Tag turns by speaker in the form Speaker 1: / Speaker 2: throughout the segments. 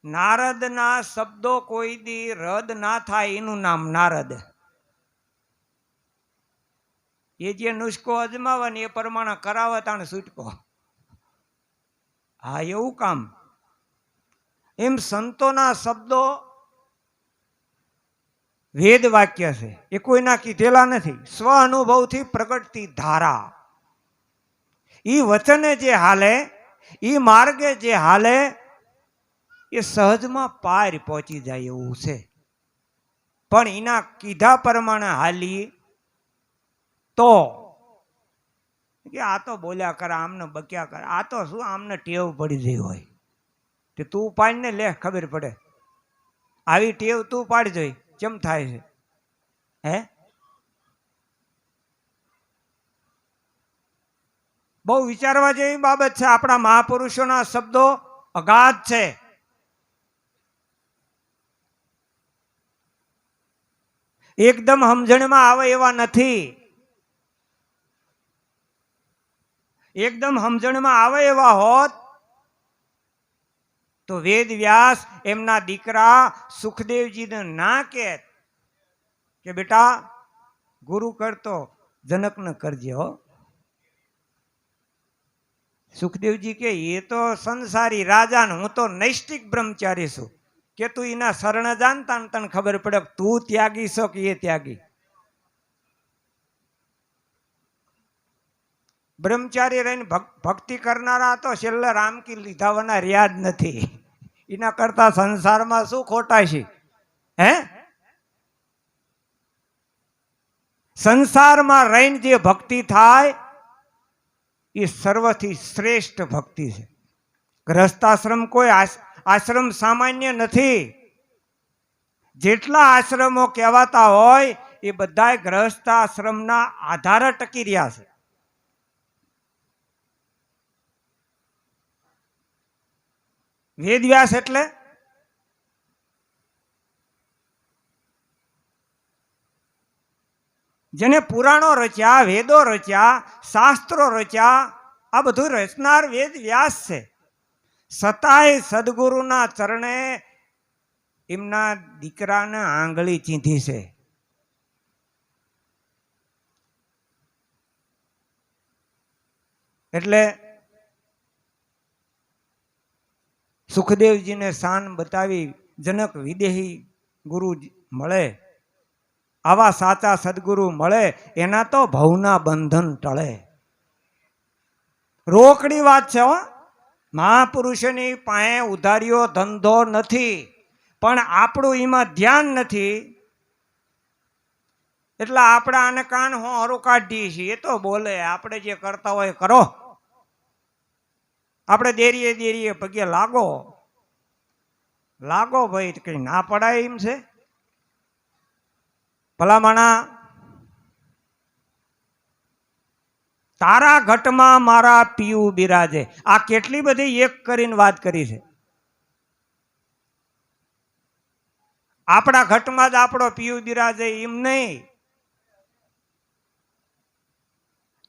Speaker 1: નારદના શબ્દો કોઈ દી રદ ના થાય એનું નામ નારદ. એ જે નુસ્ખો અજમાવે ને એ પ્રમાણે કરાવે તાણે છૂટકો. હા, એવું કામ. એમ સંતોના શબ્દો વેદ વાક્ય છે, એ કોઈના કીધેલા નથી. સ્વ અનુભવથી પ્રગટતી ધારા. ઈ વચને જે હાલે, ઈ માર્ગે જે હાલે, એ સહજમાં પાર પહોંચી જાય એવું છે. પણ એના કીધા પ્રમાણે હાલી તો કે આ તો બોલ્યા કરે, આમને બક્યા કરે, આ તો શું આમને ટેવ પડી ગઈ હોય. કે તું પાડીને લે, ખબર પડે. આવી ટેવ તું પાડી જોઈ, કેમ થાય છે? હે, બહુ વિચારવા જેવી બાબત છે. આપણા મહાપુરુષોના શબ્દો અગાધ છે. એકદમ સમજણમાં આવે એવા નથી. એકદમ સમજણમાં આવે એવા હોત તો વેદ વ્યાસ એમના દીકરા સુખદેવજીને ના કહેત કે બેટા ગુરુ કરતો જનકને કરજે હો. સુખદેવજી કે એ તો સંસારી રાજા ને હું તો નૈષ્ટિક બ્રહ્મચારી છું. કે તું એના શરણ જાણતા ને તને ખબર પડે તું ત્યાગી છો કે એ ત્યાગી. બ્રહ્મચારી રહીને ભક્તિ કરનારા તો છેલ્લે રામકી લીધાવાના રહ્યા જ નથી. એના કરતા સંસારમાં શું ખોટા છે? હે, સંસારમાં રહીને જે ભક્તિ થાય એ સર્વથી શ્રેષ્ઠ ભક્તિ છે. ગ્રહસ્થાશ્રમ કોઈ આશ્રમ સામાન્ય નથી. જેટલા આશ્રમો કહેવાતા હોય એ બધા ગ્રહસ્થાશ્રમના આધારે ટકી રહ્યા છે. વેદવ્યાસ એટલે જેને પુરાણો રચ્યા, વેદો રચ્યા, શાસ્ત્રો રચ્યા, આ બધું રચનાર વેદ વ્યાસ છે. સતાય સદગુરુના ચરણે એમના દીકરાને આંગળી ચીંધી છે. એટલે સુખદેવજીને શાન બતાવી જનક વિદેહી ગુરુ મળે, આવા સાચા સદગુરુ મળે એના તો ભવના બંધન ટળે. રોકડી વાત છે હો. મહાપુરુષની પાસે ઉધારીઓ ધંધો નથી, પણ આપણું એમાં ધ્યાન નથી એટલે આપણે આને કાન હરું કાઢીએ છીએ. એ તો બોલે, આપણે જે કરતા હોય કરો. આપણે દેરીએ દેરીએ પગે લાગો લાગો ભાઈ, કઈ ના પડાય એમ છે? ભલામણા તારા ઘટમાં મારા પીયું બિરાજે. આ કેટલી બધી એક કરીને વાત કરી છે. આપણા ઘટમાં જ આપણો પીયું બિરાજે એમ નહીં.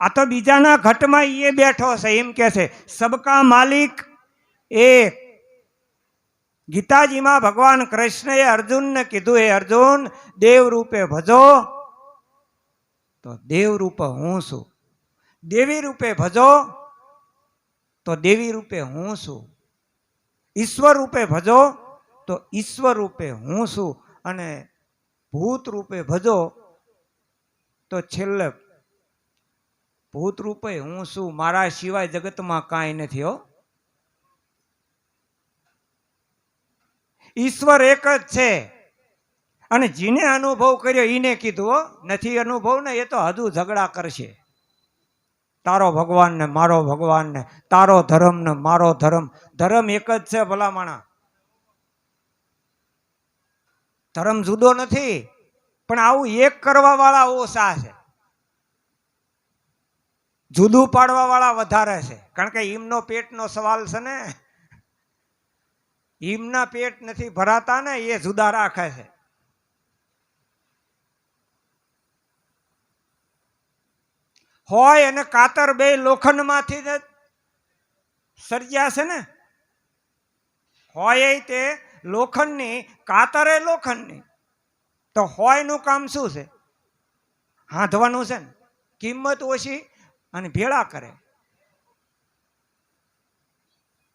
Speaker 1: આ તો બીજાના ઘટમાં એ બેઠો છે એમ કે છે. સબકા માલિક એક. ગીતાજીમાં ભગવાન કૃષ્ણએ અર્જુનને કીધું, હે અર્જુન, દેવ રૂપે ભજો તો દેવ રૂપ હું છું. દેવી રૂપે ભજો તો દેવી રૂપે હું છું. ઈશ્વર રૂપે ભજો તો ઈશ્વર રૂપે હું છું. અને ભૂત રૂપે ભજો તો છેલ્લે ભૂત રૂપે હું છું. મારા સિવાય જગતમાં કાંઈ નથી હો. ઈશ્વર એક જ છે. અને જેને અનુભવ કર્યો એને કીધું, નથી અનુભવ ને એ તો હજુ ઝઘડા કરશે. તારો ભગવાન ને મારો ભગવાન ને, તારો ધર્મ ને મારો ધર્મ. ધર્મ એક જ છે ભલામણા. ધર્મ જુદો નથી, પણ આવું એક કરવા વાળા ઓછા છે, જુદું પાડવા વાળા વધારે છે. કારણ કે ઈમનો પેટનો સવાલ છે ને. ઈમના પેટ નથી ભરાતા ને, એ જુદા રાખે છે. હોય અને કાતર બે લોખંડમાંથી જ સર્જ્યા છે ને. હોય તે લોખંડની, કાતરે લોખંડની. તો હોયનું કામ શું છે? હાંધવાનું છે ને. કિંમત ઓછી અને ભેળા કરે.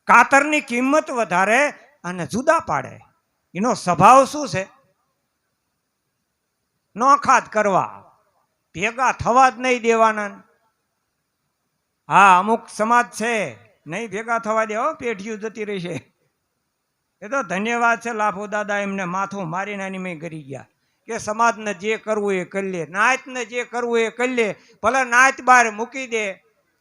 Speaker 1: કાતરની કિંમત વધારે અને જુદા પાડે. એનો સ્વભાવ શું છે? નોખા જ કરવા, ભેગા થવા જ નહીં દેવાના. હા, અમુક સમાજ છે નહીં ભેગા થવા દેવો, પેઢીઓ જતી રહેશે. એ તો ધન્યવાદ છે લાભો દાદા, એમને માથું મારીને એની મેં કરી ગયા કે સમાજને જે કરવું એ કરી લે, નાતને જે કરવું એ કરી લે. ભલે નાત બહાર મૂકી દે.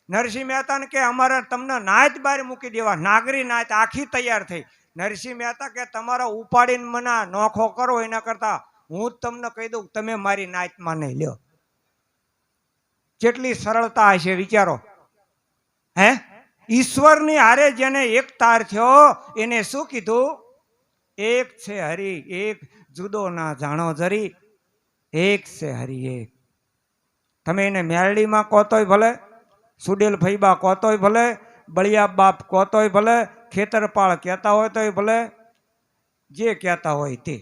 Speaker 1: નરસિંહ મહેતાને કે અમારે તમને નાત બહાર મૂકી દેવા, નાગરી નાત આખી તૈયાર થઈ. નરસિંહ મહેતા કે તમારા ઉપાડીને મને નોખો કરો એના કરતા હું જ તમને કહી દઉં તમે મારી નાતમાં નહીં લ્યો. કેટલી સરળતા હશે વિચારો. હે, ઈશ્વરની હારે જેને એક તાર થયો એને શું કીધું? એક છે હરી એક, જુદો ના જાણો જરી, એક છે હરી એક. તમે એને મેરડીમાં કહો તોય ભલે, સુડેલ ફૈબા કહો તોય ભલે, બળિયા બાપ કહો તોય ભલે, ખેતરપાળ કહેતા હોય તોય ભલે, જે કહેતા હોય તે.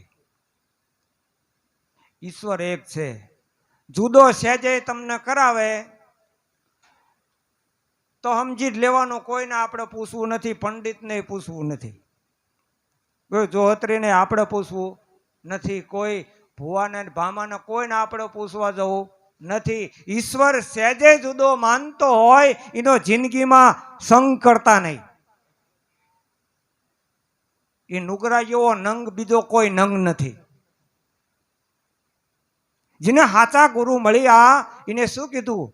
Speaker 1: ઈશ્વર એક છે. જુદો સહેજે તમને કરાવે તો સમજી જ લેવાનું. કોઈને આપણે પૂછવું નથી, પંડિતને પૂછવું નથી, કોઈ જોહત્રીને આપણે પૂછવું નથી, કોઈ ભુવાને ભામાને કોઈને આપણે પૂછવા જવું નથી. ઈશ્વર સહેજે જુદો માનતો હોય એનો જિંદગીમાં સંગ કરતા નહીં. એ નુગરા જેવો નંગ બીજો કોઈ નંગ નથી. જેને સાચા ગુરુ મળ્યા એને શું કીધું?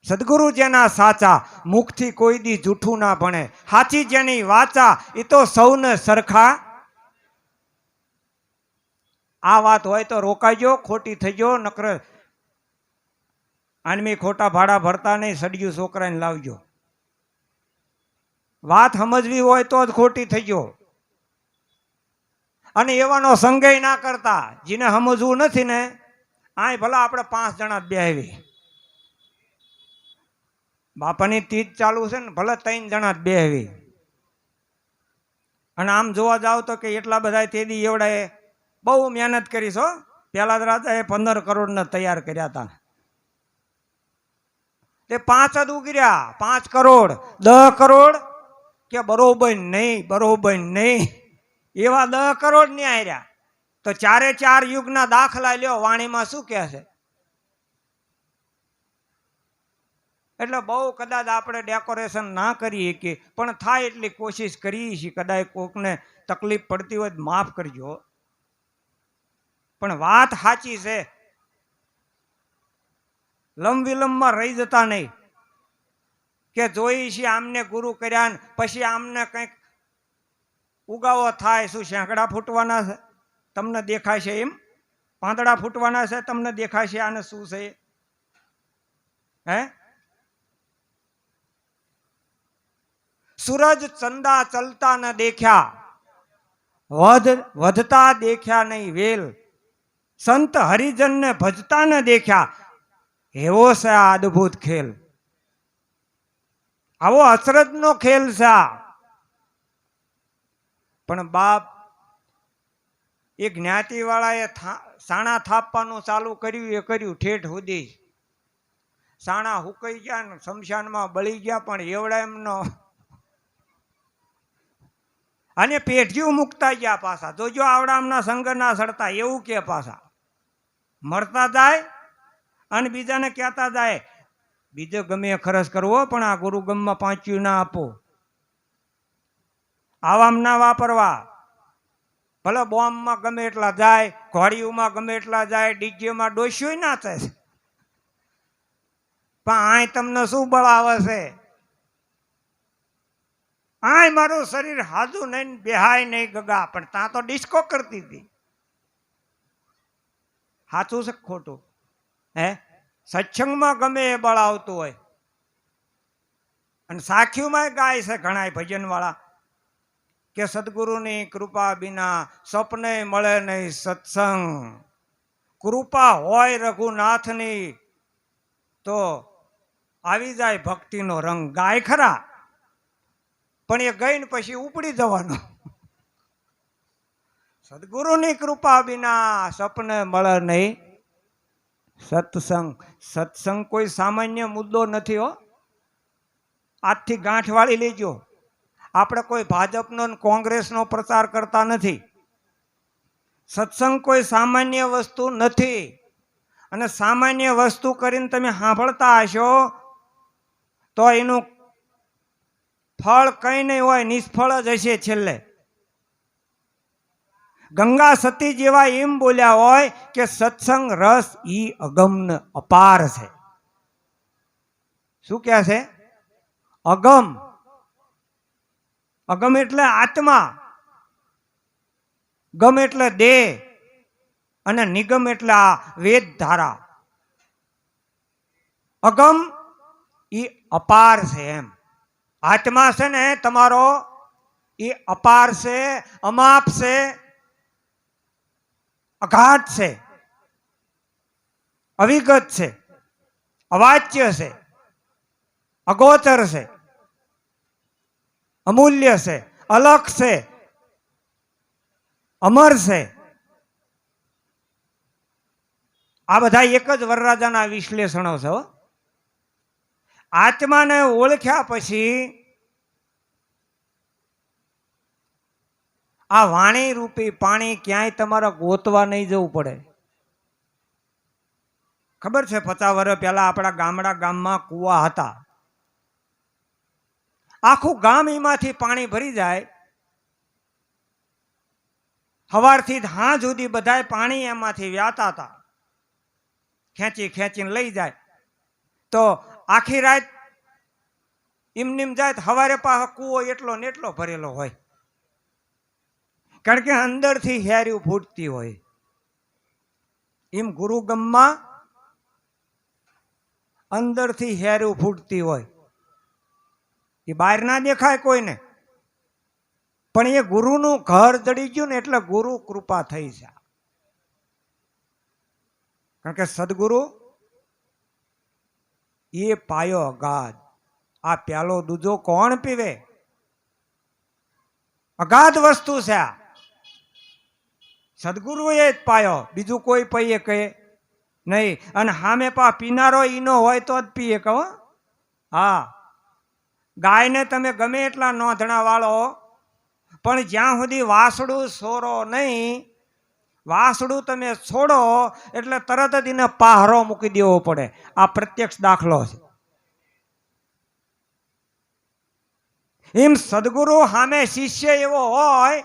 Speaker 1: સદગુરુ જેના સાચા, મુખથી કોઈ દી જૂઠું ના ભણે. સાચી જેની વાચા એ તો સૌને સરખા. આ વાત હોય તો રોકાઈજો, ખોટી થઈ ગયો નકર આનમી ખોટા ભાડા ભરતા નહીં, સડિયું છોકરાને લાવજો. વાત સમજવી હોય તો જ ખોટી થઈ ગયો. અને એવાનો સંગય ના કરતા. જેને સમજવું નથી ને, આય ભલા આપણે 5 જણા બેહવી, બાપાની તીજ ચાલુ છે ને, ભલે 3 જણા બેહવી. અને આમ જોવા જાવ તો કે એટલા બધા તેદી એવડાએ બહુ મહેનત કરી છો. પેલા જ રાજાએ 15 કરોડને તૈયાર કર્યા હતા. તે 5 જ ઉગર્યા. 5 કરોડ 10 કરોડ કે બરોબર નહીં, બરોબર નહીં, એવા 10 કરોડ ને આવ્યા. તો 4 યુગના દાખલા લ્યો, વાણીમાં શું કહે છે? એટલે બહુ કદાચ આપણે ડેકોરેશન ના કરીએ કે, પણ થાય એટલી કોશિશ કરીએ છીએ. કદાચ કોકને તકલીફ પડતી હોય માફ કરજો, પણ વાત સાચી છે. લંબ વિલંબમાં રહી જતા નહીં કે જોઈ છે આમને ગુરુ કર્યા ને પછી આમને કંઈક ઉગાવો થાય. શું શેંકડા ફૂટવાના છે તમને દેખાય છે? એમ પાંદડા ફૂટવાના છે તમને દેખાય છે? આને શું છે? હે, સૂરજ ચંદા ચલતા ન દેખ્યા, વધતા દેખ્યા નહીં વેલ, સંત હરિજન ને ભજતા ન દેખ્યા, એવો છે આ અદ્ભુત ખેલ. આવો અચરજનો ખેલ છે આ. પણ બાપ એ જ્ઞાતિ વાળાએ સાણા થાપવાનું ચાલુ કર્યું. એ કર્યું ઠેઠ સુધી. સાણા હુકાઈ ગયા ને શમશાનમાં બળી ગયા, પણ એવડા એમનો. અને પેઢીઓ મુકતા ગયા પાછા. જોજો આવડામના સંગ ના સડતા, એવું કે પાછા મરતા જાય અને બીજાને કહેતા જાય બીજો ગમે ખર્ચ કરવો, પણ આ ગુરુ ગમમાં 5 ના આપો, આવામ ના વાપરવા. ભલે બોમ્બમાં ગમે એટલા જાય, ઘોડીઓમાં ગમે એટલા જાય, ડીજેમાં ડોસ્યું નાચે છે, પણ આય તમને શું બળ આવે છે? આય મારું શરીર હાજુ નહીં, બેહાય નહીં ગગા, પણ ત્યાં તો ડિસ્કો કરતી હતી. સાચું છે ખોટું? હે, સત્સંગમાં ગમે એ બળ આવતું હોય. અને સાખીઓમાં ગાય છે ઘણા ભજન વાળા કે સદગુરુની કૃપા બિના સપને મળે નહીં સત્સંગ, કૃપા હોય રઘુનાથની તો આવી જાય ભક્તિનો રંગ. ગાય ખરા, પણ એ ગઈ ને પછી ઉપડી જવાનો. સદગુરુની કૃપા વિના સપને મળે નહીં સત્સંગ. સત્સંગ કોઈ સામાન્ય મુદ્દો નથી હો. આજથી ગાંઠ વાળી લેજો. આપણે કોઈ ભાજપનો કોંગ્રેસનો પ્રચાર કરતા નથી. સત્સંગ કોઈ સામાન્ય વસ્તુ નથી. અને સામાન્ય વસ્તુ કરીને તમે સાંભળતા હશો તો એનું ફળ કંઈ નહીં હોય, નિષ્ફળ જ હશે છેલ્લે. ગંગા સતી જેવા એમ બોલ્યા હોય કે સત્સંગ રસ ઈ અગમ અપાર છે. શું કહે છે? અગમ. અગમ એટલે આત્મા, ગમ એટલે દેહ, અને નિગમ એટલે આ વેદ ધારા. અગમ ઈ અપાર છે એમ. આત્મા છે ને તમારો એ અપાર છે, અમાપ છે, અઘાટ છે, અવિગત છે, અવાચ્ય છે, અગોચર છે, અમૂલ્ય છે, અલખ છે, અમર છે. આ બધા એક જ વરરાજાના વિશ્લેષણો છે. આત્માને ઓળખ્યા પછી આ વાણી રૂપી પાણી ક્યાંય તમારે ગોતવા નહીં જવું પડે. ખબર છે 50 વર્ષ પહેલા આપણા ગામમાં કુવા હતા. આખું ગામ એમાંથી પાણી ભરી જાય. સવારથી સાંજ સુધી બધાય પાણી એમાંથી વ્યાતા હતા. ખેંચી ખેંચીને લઈ જાય તો આખી રાત એમનેમ જાય. સવારે પાછો કૂવો એટલો ને એટલો ભરેલો હોય, કારણ કે અંદરથી હેર્યું ફૂટતી હોય. એમ ગુરુગમમાં અંદરથી હેર્યું ફૂટતી હોય. એ બહાર ના દેખાય કોઈને, પણ એ ગુરુનું ઘર જડી ગયું ને એટલે ગુરુ કૃપા થઈ છે. કારણ કે સદગુરુ એ પાયો અગાધ. આ પ્યાલો દૂધો કોણ પીવે? અગાધ વસ્તુ છે આ. સદગુરુ એ જ પાયો, બીજું કોઈ પીએ કહે નહીં. અને સામે પા પીનારો ઈનો હોય તો જ પીએ કહો. હા, ગાયને તમે ગમે એટલા નોંધણા વાળો, પણ જ્યાં સુધી વાસડું સોરો નહીં, વાસડું તમે છોડો એટલે તરત જ એને પહારો મૂકી દેવો પડે. આ પ્રત્યક્ષ દાખલો છે. એમ સદગુરુ સામે શિષ્ય એવો હોય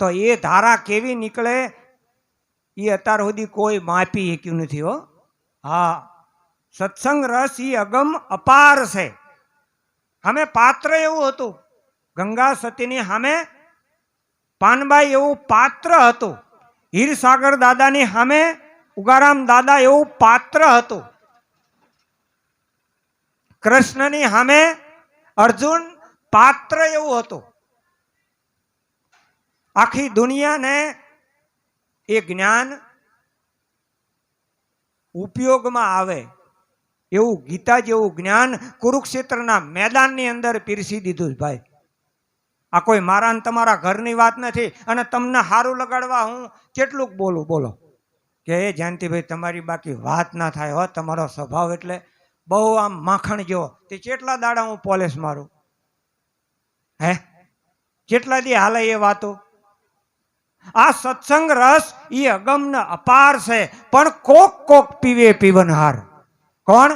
Speaker 1: તો એ ધારા કેવી નીકળે એ અત્યાર સુધી કોઈ માપી શક્યું નથી હો. હા, સત્સંગ રસ એ અગમ અપાર છે. સામે પાત્ર એવું હતું. ગંગા સતીની સામે પાનબાઈ એવું પાત્ર હતું. હીરસાગર દાદાની સામે ઉગારામ દાદા એવું પાત્ર હતું. કૃષ્ણની સામે અર્જુન પાત્ર એવું હતું. આખી દુનિયાને એ જ્ઞાન ઉપયોગમાં આવે એવું ગીતા જેવું જ્ઞાન કુરુક્ષેત્રના મેદાનની અંદર પીરસી દીધું. ભાઈ, આ કોઈ મારા ને તમારા ઘરની વાત નથી. અને તમને સારું લગાડવા હું કેટલુંક બોલું, બોલો કે એ જાનતીભાઈ તમારી બાકી વાત ના થાય હો. તમારો સ્વભાવ એટલે બહુ આમ માખણ જેવો. તે કેટલા દાડા હું પોલીસ મારું? હે, કેટલા દી હાલે એ વાતો? આ સત્સંગ રસ એ અગમ અપાર છે, પણ કોક કોક પીવે પીવનહાર. કોણ?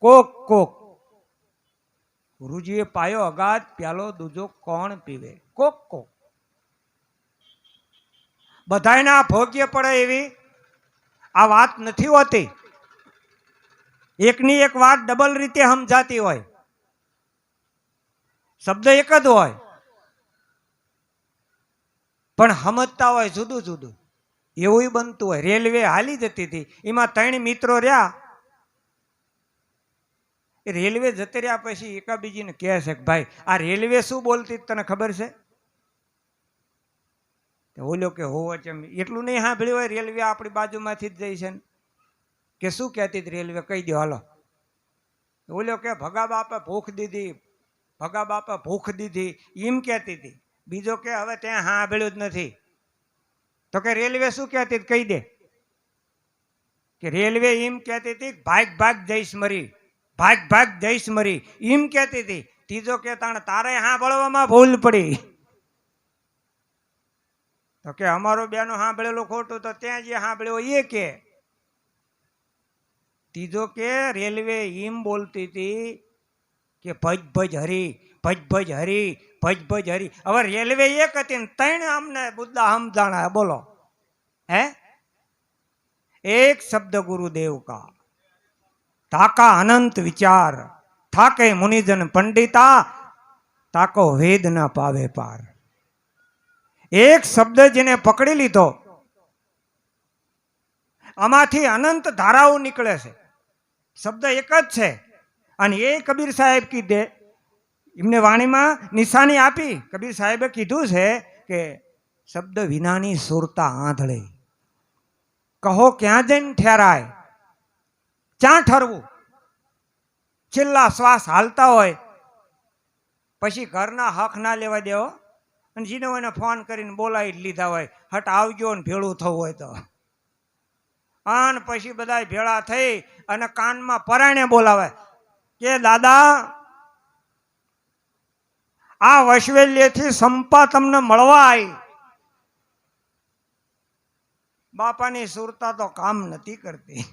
Speaker 1: કોક કોક. ગુરુજીએ પાયો અગાધ, પ્યાલો દૂધો કોણ પીવે? કોક કોક. બધાયના ભોગ્ય પડે એવી આ વાત નથી હોતી. એકની એક વાત ડબલ રીતે સમજાતી હોય. શબ્દ એક જ હોય પણ સમજતા હોય જુદું જુદું. એવું બનતું હોય. રેલવે હાલી જતી હતી, એમાં 3 મિત્રો રહ્યા. એ રેલવે જતી રહ્યા પછી એકાબીજીને કહે છે કે ભાઈ આ રેલવે શું બોલતી તને ખબર છે? ઓલો કે હોવો છે. એટલું નહીં સાંભળ્યું હોય? રેલવે આપણી બાજુમાંથી જ જઈ છે કે શું કહેતી હતી રેલવે? કહી દો હાલો. ઓલો કે ભગા બાપે ભૂખ દીધી, ભગા બાપે ભૂખ દીધી એમ કહેતી હતી. બીજો કે હવે ત્યાં સાંભળ્યું જ નથી. તો કે રેલવે શું કહેતી કહી દે. કે રેલવે એમ કહેતી હતી ભાગ ભાગ જઈશ મરી, ભાગ ભાગ જઈશ મરી એમ કહેતી હતી. ત્રીજો કે તારે સાંભળવામાં ભૂલ પડી. તો કે અમારો બેનો સાંભળેલું ખોટું, તો ત્યાં જે સાંભળ્યો એ કે. ત્રીજો કે રેલવે એમ બોલતી હતી કે ભજ ભજ હરી, ભજ ભજ હરી, ભજ ભજ હરી. હવે રેલવે એક હતી ને ત્રણ અમને મુદ્દા સમજાણા. બોલો હે? એક શબ્દ ગુરુદેવ કા તાકા અનંત વિચાર, થાકે મુનિજન પંડિતા, તાકો વેદ ના પાવે પાર. એક શબ્દ જેને પકડી લીધો, આમાંથી અનંત ધારાઓ નીકળે છે. શબ્દ એક જ છે. અને એ કબીર સાહેબ કીધે, એમને વાણીમાં નિશાની આપી. કબીર સાહેબે કીધું છે કે શબ્દ વિનાની સુરતા આંધળે, કહો ક્યાં જઈને ઠેરાય, ક્યાં ઠરવું. છેલ્લા શ્વાસ હાલતા હોય પછી ઘરના હક ના લેવા દેવો. અને જીને એને ફોન કરીને બોલાવી જ લીધા હોય, હટ આવજો ને ભેળું થવું હોય તો. અને પછી બધા ભેળા થઈ અને કાનમાં પરાણે બોલાવે કે દાદા આ વૈશ્વલ્યથી સંપા તમને મળવા આવી. બાપાની સુરતા તો કામ નથી કરતી.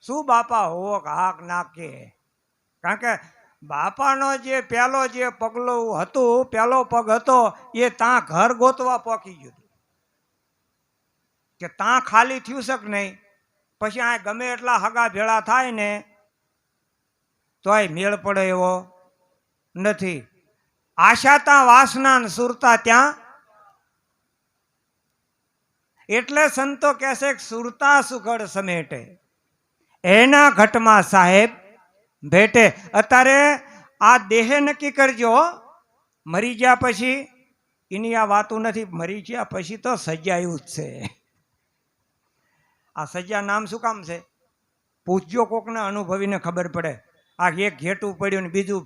Speaker 1: શું બાપા હોક હાક નાખે? કારણ કે બાપાનો જે પહેલો જે પગલું હતું, પહેલો પગ હતો એ ત્યાં ઘર ગોતવા પોકી ગયું કે ત્યાં ખાલી થયું શક નહીં. પછી આ ગમે એટલા હગા ભેળા થાય ને તોય મેળ પડે એવો નથી. આશા ત્યાં વાસના ને સુરતા ત્યાં. એટલે સંતો કહેશે કે સુરતા સુઘડ સમેટે, એના ઘટમાં સાહેબ ભેટે. અત્યારે આ દેહે નક્કી કરજો, મરી ગયા પછી એની આ વાતું નથી. મરી ગયા પછી તો સજાયું જ છે. આ સજા નામ શું કામ છે? પૂછજો કોકને, અનુભવીને ખબર પડે. આ એક ઘેટું પડ્યું ને બીજું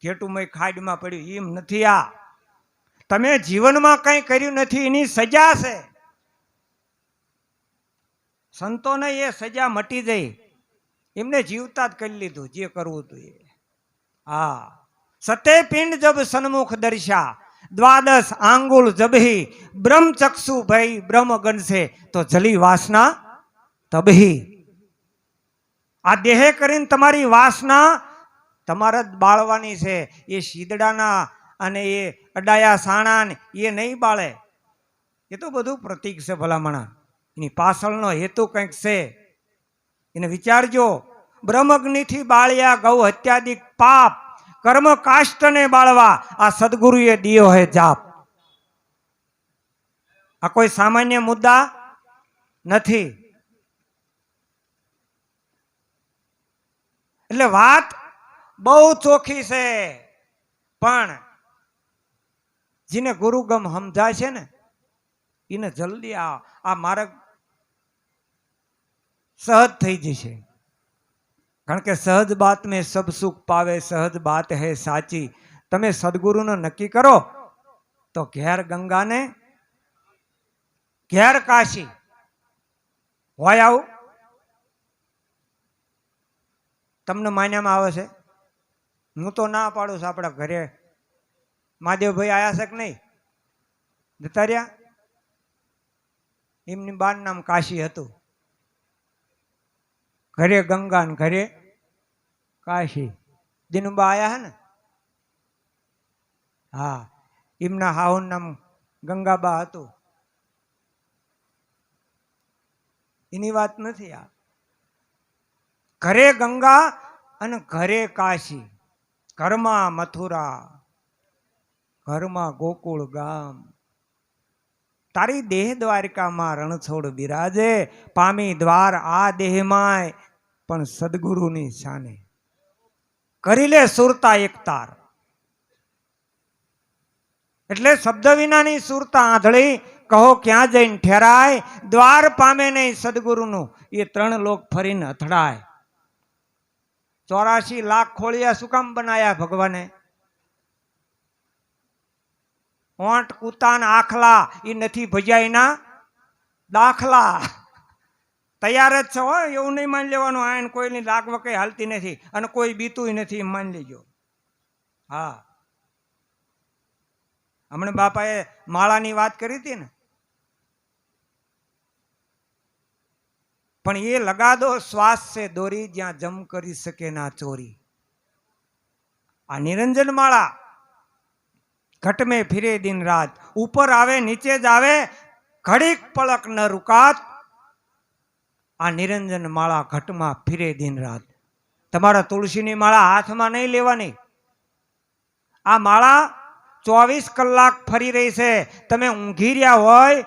Speaker 1: ઘેટું ખાડમાં પડ્યું એમ નથી. આ તમે જીવનમાં કંઈ કર્યું નથી એની સજા છે. સંતોને એ સજા મટી ગઈ, એમને જીવતા જ કરી લીધું જે કરવું હતું એ. હા, સતે પિંડ જબ સન્મુખ દર્શા, દ્વાદશ આંગુલ જબહી, બ્રહ્મ ચક્ષુ ભઈ બ્રહ્મ ગણસે, તો જલી વાસના તબહી. આ દેહે કરીને તમારી વાસના તમારે જ બાળવાની છે. એ શીદડાના અને એ અડાયા સાણા એ નહીં બાળે. એ તો બધું પ્રતીક છે ભલામણા. એની પાછળનો હેતુ કંઈક છે, એને વિચારજો. બ્રહ્મગ્નિથી બાળ્યા ગૌ હત્યાદિક પાપ, કર્મ કાષ્ટને બાળવા આ સદગુરુએ દિયો હે જાપ. આ કોઈ સામાન્ય મુદ્દા નથી. એટલે વાત બહુ ચોખ્ખી છે, પણ જેને ગુરુગમ સમજાય છે ને એને જલ્દી આ માર્ગ સહજ થઈ જશે. કારણ કે સહજ બાત મેં સબ સુખ પાવે, સહજ બાત હૈ સાચી. તમે સદગુરુનો નક્કી કરો તો ઘેર ગંગાને ઘેર કાશી હોય. આવું તમને માન્યામાં આવે છે? હું તો ના પાડું છું. આપણા ઘરે મહાદેવભાઈ આવ્યા છે કે નહીં? જતા રહ્યા. એમની બાર નામ કાશી હતું. ઘરે ગંગા ને ઘરે કાશી. દિનુબા આયા હે ને? હા, એમના હાહુનું નામ ગંગાબા હતું. એની વાત નથી આ. ઘરે ગંગા અને ઘરે કાશી, ઘરમાં મથુરા, ઘરમાં ગોકુળ ગામ. તારી દેહ દ્વારિકામાં રણછોડ બિરાજે, પામી દ્વાર આ દેહમાં પણ સદગુરુની શાને. કરી લે સુરતા એક તાર. એટલે શબ્દ વિનાની સુરતા આંધળી, કહો ક્યાં જઈને ઠેરાય. દ્વાર પામે નહીં સદગુરુનું, એ ત્રણ લોક ફરીને અથડાય. 84 લાખ ખોળિયા શું કામ બનાયા ભગવાને? ઓંટ કૂતાન આખલા એ નથી ભજાઈના દાખલા. તૈયાર જ છે હો, એવું નહીં માની લેવાનું આને કોઈની લાગવકઈ હાલતી નથી અને કોઈ બીતું નથી એમ માની લેજો. હા, હમણાં બાપાએ માળાની વાત કરી હતી ને, પણ એ લગા દો શ્વાસ સે દોરી જ્યાં જમ કરી શકે ના ચોરી. આ નિરંજન માળા ઘટ में फिरे दिन रात, ऊपर आवे नीचे जावे घड़ीक पलक न रुकात. આ નિરંજન માળા ઘટમાં ફિરે દિન રાત. તમારા તુલસીની માળા હાથમાં નહીં લેવાની. આ માળા 24 કલાક ફરી રહી છે. તમે ઊંઘી રહ્યા હોય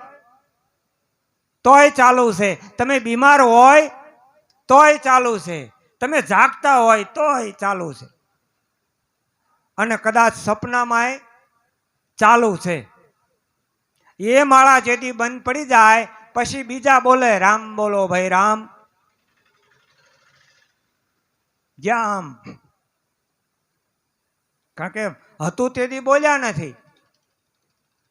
Speaker 1: તોય ચાલુ છે, તમે બીમાર હોય તોય ચાલુ છે, તમે જાગતા હોય તોય ચાલુ છે, અને કદાચ સપનામાંય ચાલુ છે. એ માળા જેથી બંધ પડી જાય પછી બીજા બોલે રામ બોલો ભાઈ રામ. જ્યાં આમ કારણ કે હતું તેથી બોલ્યા નથી.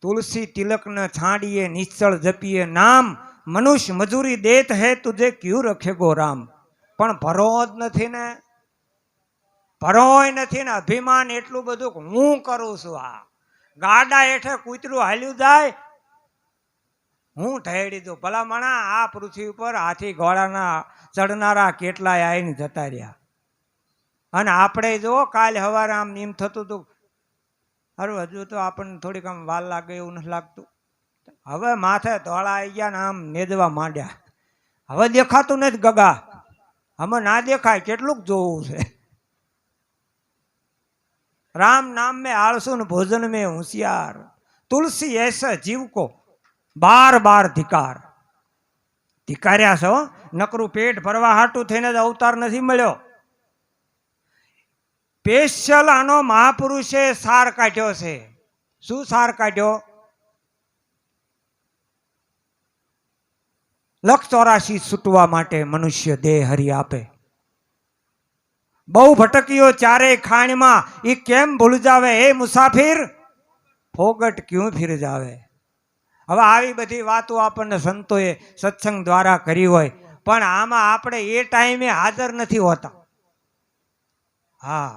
Speaker 1: તુલસી તિલક ન છાંડીએ નિશ્ચળ જપીએ નામ, મનુષ્ય મજૂરી દેત હે તુજે ક્યુ રખે ગો રામ. પણ ભરો જ નથી ને, ભરોય નથી ને. અભિમાન એટલું બધું કે હું કરું છું. આ ગાડા હેઠે કૂતરું હાલ્યું જાય હું ઠેડી દઉં. ભલા મણા આ પૃથ્વી ઉપર હાથી ઘોડાના ચડનારા કેટલાય આવીને જતા રહ્યા. અને આપણે જો કાલ સવારે આમ એમ થતું હતું સારું હજુ તો આપણને થોડીક આમ વાર લાગે એવું નથી લાગતું. હવે માથે ધોળા આવી ગયા ને આમ નેદવા માંડ્યા. હવે દેખાતું નથી ગગા, હવે ના દેખાય. કેટલુંક જોવું છે. राम नाम में आलसुन भोजन में होशियार, तुलसी ऐसा जीव को बार बार धिकार. ધિકાર્યા છો. નકરું પેટ ભરવા હાટું થઈને જ અવતાર નથી મળ્યો. સ્પેશિયલ આનો મહાપુરુષે સાર કાઢ્યો છે. શું સાર કાઢ્યો? 184 છૂટવા માટે મનુષ્ય દેહ હરી આપે. બહુ ભટકીઓ ચારે ખાણમાં, એ કેમ ભૂલ જાવે એ મુસાફિર, ફોગટ ક્યું ફિર જાવે. હવે આવી બધી વાતો આપણને સંતોએ સત્સંગ દ્વારા કરી હોય, પણ આમાં આપણે એ ટાઈમે હાજર નથી હોતા. હા,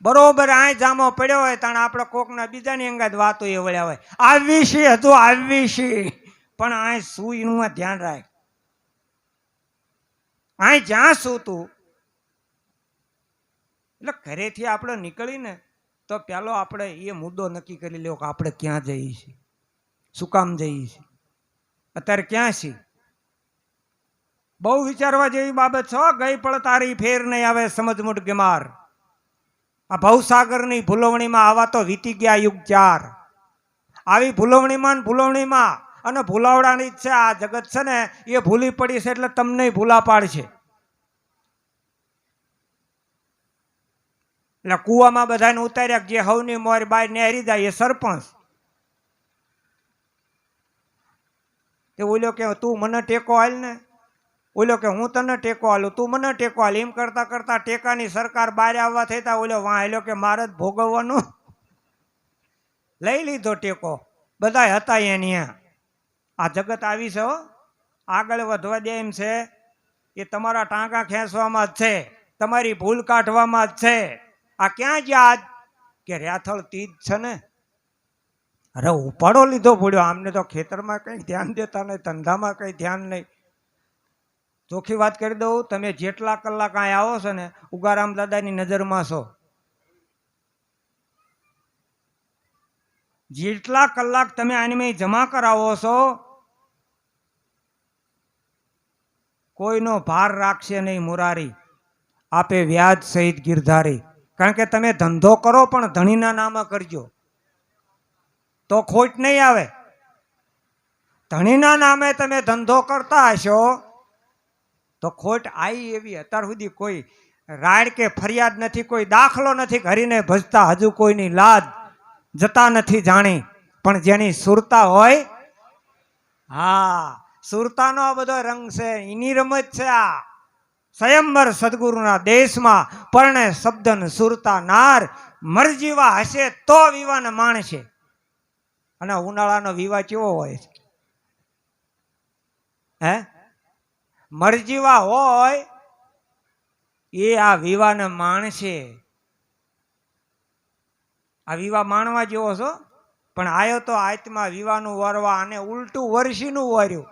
Speaker 1: બરોબર આ જામો પડ્યો હોય તાણ આપણે કોકના બીજાની અંગાત વાતો એ વળ્યા હોય, આવી છે હજુ આવી છે, પણ આ શું એનું ધ્યાન રાખ. આ જ્યાં શું તું એટલે ઘરેથી આપણે નીકળીને તો પેલો આપણે એ મુદ્દો નક્કી કરી લેવો કે આપણે ક્યાં જઈએ છીએ, શું કામ જઈએ છીએ, અત્યારે ક્યાં છીએ. બહુ વિચારવા જેવી બાબત છો. ગઈ પળ તારી ફેર નહીં આવે સમજ મુઠ ગમાર. આ ભવસાગરની ભૂલવણીમાં આવા તો વીતી ગયા યુગ 4. આવી ભૂલવણીમાં અને ભૂલાવડાની જ છે આ જગત છે ને, એ ભૂલી પડી છે એટલે તમને ભૂલા પાડશે. એટલે કુવામાં બધાને ઉતાર્યા, જે હવની મોર બાર નેહરી જાય એ સરપંચ. તે ઓલો કે તું મને ટેકો હાલ ને, ઓલો કે હું તને ટેકો હાલું, તું મને ટેકો હાલ. એમ કરતા કરતા ટેકાની સરકાર બહાર આવવા થતા ઓલો વાહેલો કે મારે જ ભોગવવાનું. લઈ લીધો ટેકો. બધા હતા એની. આ જગત આવી છે. આગળ વધવા દે એમ છે એ તમારા ટાંકા ખેંચવામાં જ છે, તમારી ભૂલ કાઢવામાં જ છે. આ ક્યાં ગયા કે રેથળ તીજ છે ને, અરે ઉપાડો લીધો પડ્યો. આમને તો ખેતરમાં કંઈ ધ્યાન દેતા નહીં, ધંધામાં કંઈ ધ્યાન નહીં. ચોખ્ખી વાત કરી દઉં, તમે જેટલા કલાક અહીં આવો છો ને ઉગારામ દાદાની નજરમાં છો. જેટલા કલાક તમે આની જમા કરાવો છો, કોઈનો ભાર રાખશે નહીં મુરારી, આપે વ્યાજ સહિત ગિરધારી. કારણ કે તમે ધંધો કરો પણ ધણીના નામે કરજો તો ખોટ નહીં આવે. ધણીના નામે તમે ધંધો કરતા હશો તો ખોટ આવી એવી અત્યાર સુધી કોઈ રાડ કે ફરિયાદ નથી, કોઈ દાખલો નથી. હરીને ભજતા હજુ કોઈની લાજ જતા નથી જાણી. પણ જેની સુરતા હોય, હા સુરતાનો આ બધો રંગ છે, એની રમત છે. આ સ્વયંવર સદગુરુના દેશમાં પરણે શબ્દન સુરતા નાર મરજીવા હશે તો વિવાને માણશે. અને ઉનાળાનો વિવાહ કેવો હોય છે? હે, મરજીવા હોય એ આ વિવાને માણશે. આ વિવાહ માણવા જેવો છો, પણ આયો તો આત્મા વિવાહનું વરવા અને ઉલટું વર્ષીનું વર્યું.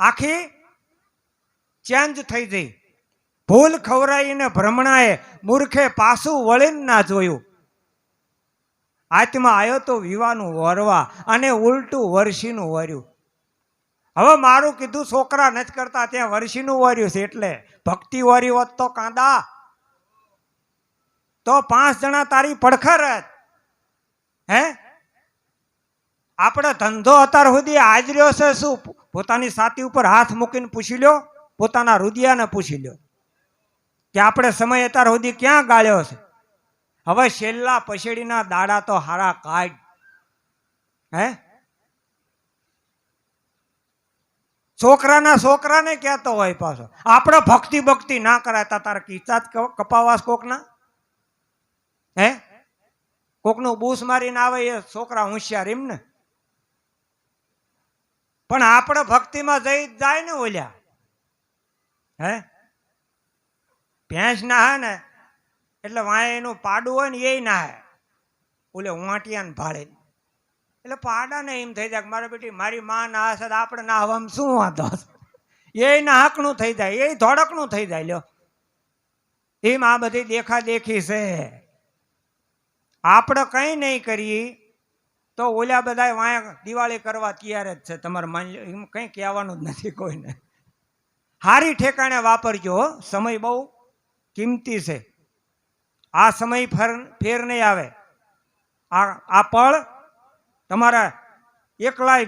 Speaker 1: આખી ચેન્જ થઈ જઈ. ભૂલ ખવરાઈને ભ્રમણાએ મૂર્ખે પાછું વળીને ના જોયું. આત્મા આવ્યો તો વિવાહનું વરવા અને ઉલટું વર્ષીનું વર્યું. હવે મારું કીધું છોકરા નથી કરતા ત્યાં વર્ષીનું વર્યું છે. એટલે ભક્તિ વર્યું હોત તો કાંદા તો 5 જણા તારી પડખર જ. હે, આપણે ધંધો અત્યાર સુધી હાજર્યો છે શું? પોતાની છાતી ઉપર હાથ મૂકીને પૂછી લ્યો, પોતાના રુદિયાને પૂછી લ્યો કે આપણે સમય અત્યાર સુધી ક્યાં ગાળ્યો છે. હવે છેલ્લા પછેડીના દાડા તો હારા કાઢ. હે, છોકરાને કહેતો હોય પાછો આપણે ભક્તિ ના કરાતા તારા કિસ્સા જ કપાવાસ કોકના. હે, કોકનું બૂસ મારીને આવે એ છોકરા હોશિયાર એમ ને. પણ આપણે ભક્તિમાં જઈ જાય ને ઓલ્યા. હે, ભેંસ ના હે ને એટલે વાય એનું પાડું હોય ને એ ના હે ઓલે વાંટિયાને ભાડે. એટલે પાડાને એમ થઈ જાય મારા બેટી મારી માં ના હશે આપણે ના હવામાં શું વાંધો હશે. એ ના હકનું થઈ જાય, એ ધોળકનું થઈ જાય. લ્યો, એમ આ બધી દેખા દેખી છે. આપણે કંઈ નહીં કરીએ તો ઓલા બધા વાયા દિવાળી કરવા તૈયાર જ છે. તમારે માની લો એમ કંઈ કહેવાનું જ નથી કોઈને. હારી ઠેકાણે વાપરજો. સમય બહુ કિંમતી છે. આ સમય ફેર નહીં આવે. આ પળ તમારા એકલાય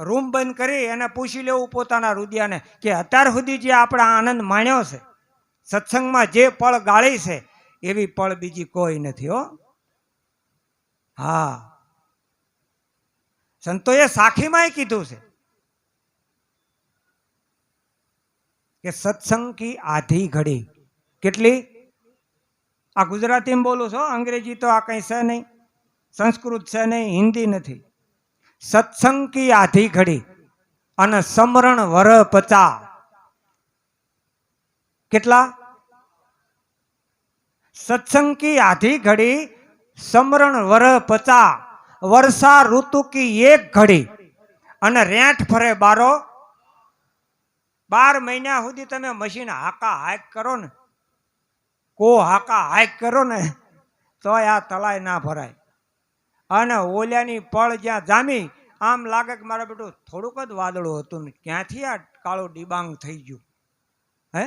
Speaker 1: રૂમ બંધ કરી અને પૂછી લેવું પોતાના રુદિયાને કે અત્યાર સુધી જે આપણે આનંદ માણ્યો છે, સત્સંગમાં જે પળ ગાળી છે એવી પળ બીજી કોઈ નથી. હો, હા, સંતોએ સાખીમાંય કીધું છે કે સત્સંગ કી આધી ઘડી. કેટલી? આ ગુજરાતીમાં બોલું છો, અંગ્રેજી તો આ કઈ છે નહીં, સંસ્કૃત છે નહીં, હિન્દી નથી. સત્સંગ કી આધી ઘડી અને સમરણ વર 50. કેટલા? સત્સંગ કી આધી ઘડી સમરણ વર 50. વર્ષા ઋતુ કી 1 ઘડી અને રેંઠ ફરે 12. 12 મહિના સુધી તમે મશીન હાકા હાક કરો ને, હાકા હાક કરો ને તો આ તલાય ના ભરાય. અને ઓલિયાની પળ જ્યાં જામી આમ લાગે કે મારા બેટું થોડુંક જ વાદળું હતું ને ક્યાંથી આ કાળું ડિબાંગ થઈ ગયું. હે,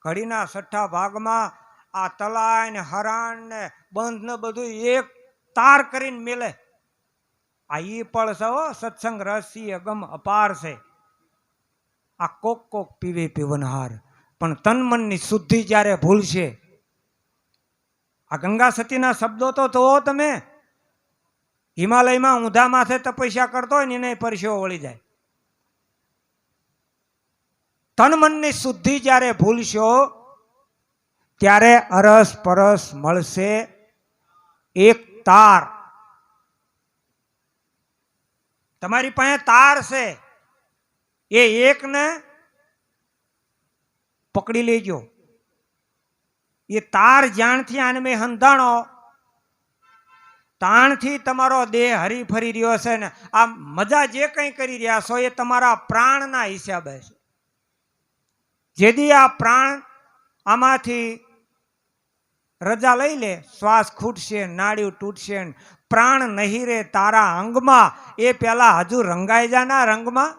Speaker 1: ઘડીના 6ઠા ભાગમાં આ તલાય ને હરાણ ને બંધ ને બધું એક તાર કરીને મેલે. આ ઈ પળ છે. સત્સંગ રસી અગમ અપાર છે. આ કોક પીવે પીવનહાર. પણ તન મનની શુદ્ધિ જ્યારે ભૂલશે, આ ગંગા સતીના શબ્દો તો જોવો તમે. હિમાલયમાં ઊંધા માથે તપસ્યા કરતો હોય ને એને પરસેવો વળી જાય. તન મનની શુદ્ધિ જ્યારે ભૂલશો ત્યારે અરસ પરસ મળશે એક તાર. તમારી પાસે તાર છે, એ એકને પકડી લેજો. એ તાર જ્યાંથી આને મેં હંધાણો તાણથી તમારો દેહ હરી ફરી રહ્યો છે ને આ મજા જે કંઈ કરી રહ્યા છો એ તમારા પ્રાણના હિસાબે છે. જેથી આ પ્રાણ આમાંથી રજા લઈ લે, શ્વાસ ખૂટશે, નાડીઓ તૂટશે, પ્રાણ નહીં રે તારા અંગમાં, એ પેલા હજુ રંગાઈ જાના રંગમાં.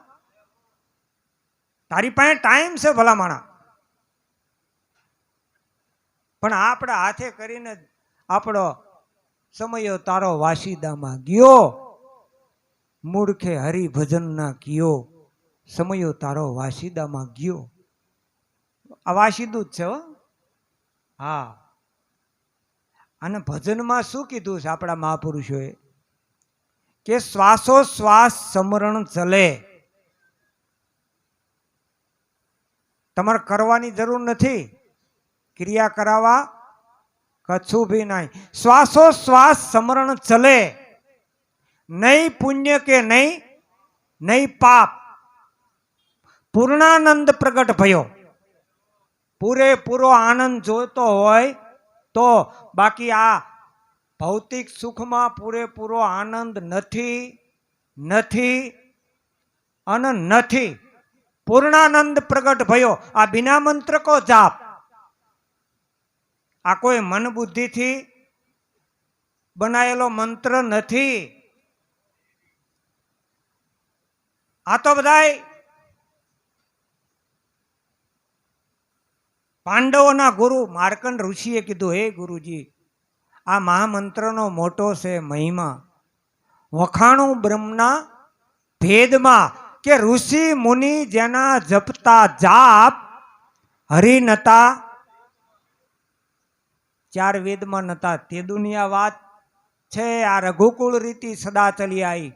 Speaker 1: તારી પાસે ટાઈમ છે ભલા માણા, પણ આપણે હાથે કરીને આપણો સમયો તારો વાસીદામાં ગયો. મૂર્ખે હરિભજન ના કયો, સમયો તારો વાસીદામાં ગયો. આ વાસીદું જ છે. હા, અને ભજનમાં શું કીધું છે આપણા મહાપુરુષોએ કે શ્વાસો શ્વાસ સમરણ ચલે. તમારે કરવાની જરૂર નથી, ક્રિયા કરાવવા કશું ભી નહીં. શ્વાસોશ્વાસ સ્મરણ ચલે, નહીં પુણ્ય કે નહીં પાપ. પૂર્ણાનંદ પ્રગટ ભયો. પૂરેપૂરો આનંદ જોતો હોય તો, બાકી આ ભૌતિક સુખમાં પૂરેપૂરો આનંદ નથી અને નથી. પૂર્ણાનંદ પ્રગટ ભયો. આ બિના મંત્ર કો જાપ, આ કોઈ મન બુદ્ધિથી બનાયેલો મંત્ર નથી. આ તો બધાય પાંડવોના ગુરુ માર્કંડ ઋષિએ કીધું, હે ગુરુજી, આ મહામંત્રનો મોટો છે મહિમા. વખાણું બ્રહ્મના ભેદમાં, કે ઋષિ મુનિ જેના જપતા જાપ હરિ નતા, 4 વેદમાં નતા. તે દુનિયા વાત છે. આ રઘુકુળ રીતિ સદા ચલી આવી.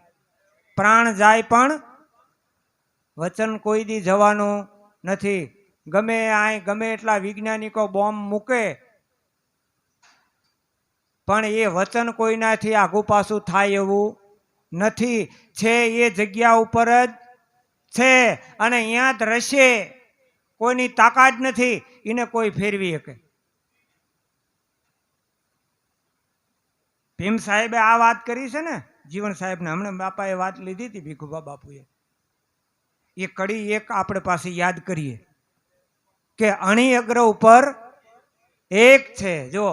Speaker 1: પ્રાણ જાય પણ વચન કોઈ દી જવાનું નથી. ગમે એટલા વૈજ્ઞાનિકો બોમ્બ મૂકે, પણ એ વચન કોઈનાથી આઘું પાછું થાય એવું નથી. છે એ જગ્યા ઉપર જ છે અને અહીંયા જ રહેશે. કોઈની તાકાત નથી એને કોઈ ફેરવી શકે. ભીમ સાહેબે આ વાત કરી છે ને, જીવન સાહેબને હમણાં બાપાએ વાત લીધી હતી, ભીખુભા બાપુએ. એ કડી એક આપણે પાસે યાદ કરીએ કે અણી અગ્ર ઉપર એક છે. જો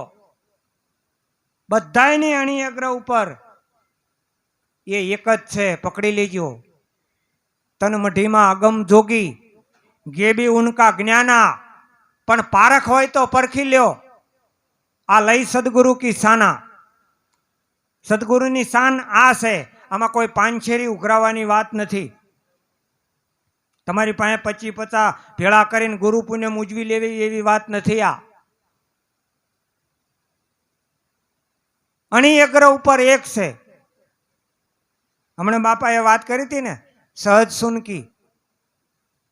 Speaker 1: બધાયની અણી અગ્ર ઉપર એ એક જ છે, પકડી લેજો. તન મઢીમાં અગમ જોગી, ગેબી ઉનકા જ્ઞાના. પણ પારખ હોય તો પરખી લ્યો. આ લઈ સદગુરુ કી સાના. સદગુરુની શાન આ છે. આમાં કોઈ પાંછેરી ઉઘરાવાની વાત નથી. તમારી પાસે 25-50 ભેળા કરીને ગુરુ પુણ્ય ઉજવી લેવી એવી વાત નથી. આ અણી અગ્ર ઉપર એક છે. હમણાં બાપાએ વાત કરી હતી ને સહજ સુન કી,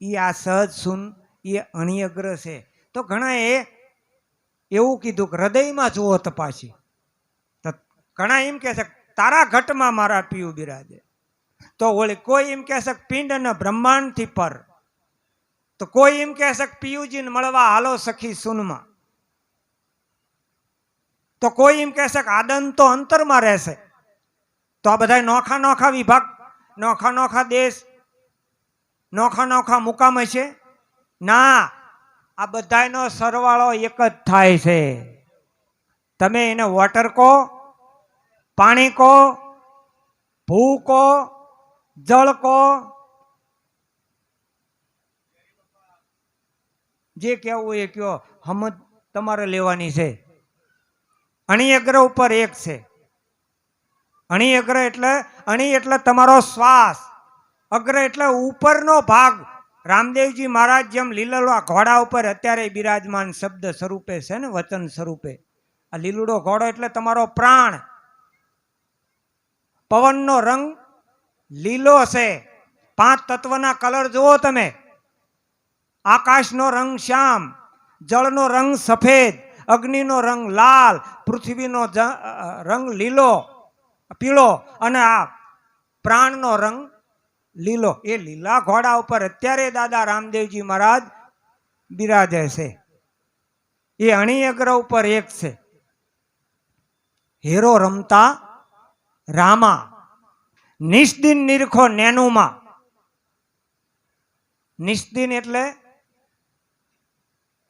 Speaker 1: એ આ સહજ સુન એ અણી અગ્ર છે. તો ઘણા એવું કીધું કે હૃદયમાં જુઓ તપાસી. ઘણા એમ કહે છે તારા ઘટમાં મારા પીયું બિરાજે. તો ઓલી કોઈ એમ કહે છે પિંડ અને બ્રહ્માંડ થી પર. તો કોઈ એમ કહે છે પિયુજીને મળવા હાલો સખી સુનમાં. તો કોઈ એમ કહે છે કે આદન તો અંતરમાં રહેશે. તો આ બધા નોખા વિભાગ, નોખા દેશ, નોખા મુકામ હશે ના. આ બધાનો સરવાળો એક જ થાય છે. તમે એને વોટર કો, પાણી કો, ભૂ કો, જળ કો, જે કહેવું એ કયો, હમદ તમારે લેવાની છે. અણી અગ્ર ઉપર એક છે. અણી અગ્ર એટલે અણી એટલે તમારો શ્વાસ, અગ્ર એટલે ઉપરનો ભાગ. રામદેવજી મહારાજ જેમ લીલડો ઘોડા ઉપર અત્યારે બિરાજમાન શબ્દ સ્વરૂપે છે ને, વચન સ્વરૂપે. આ લીલુડો ઘોડો એટલે તમારો પ્રાણ. પવનનો રંગ લીલો છે. 5 તત્વના કલર જુઓ તમે. આકાશનો રંગ શ્યામ, જળનો રંગ સફેદ, અગ્નિનો રંગ લાલ, પૃથ્વીનો રંગ લીલો પીળો અને આ પ્રાણનો રંગ લીલો. એ લીલા ઘોડા ઉપર અત્યારે દાદા રામદેવજી મહારાજ બિરાજે છે. એ અણી અગ્ર ઉપર એક છે. હેરો રમતા રામા, નિષ્દિન નિરખો નેનુમાં. નિષ્દિન એટલે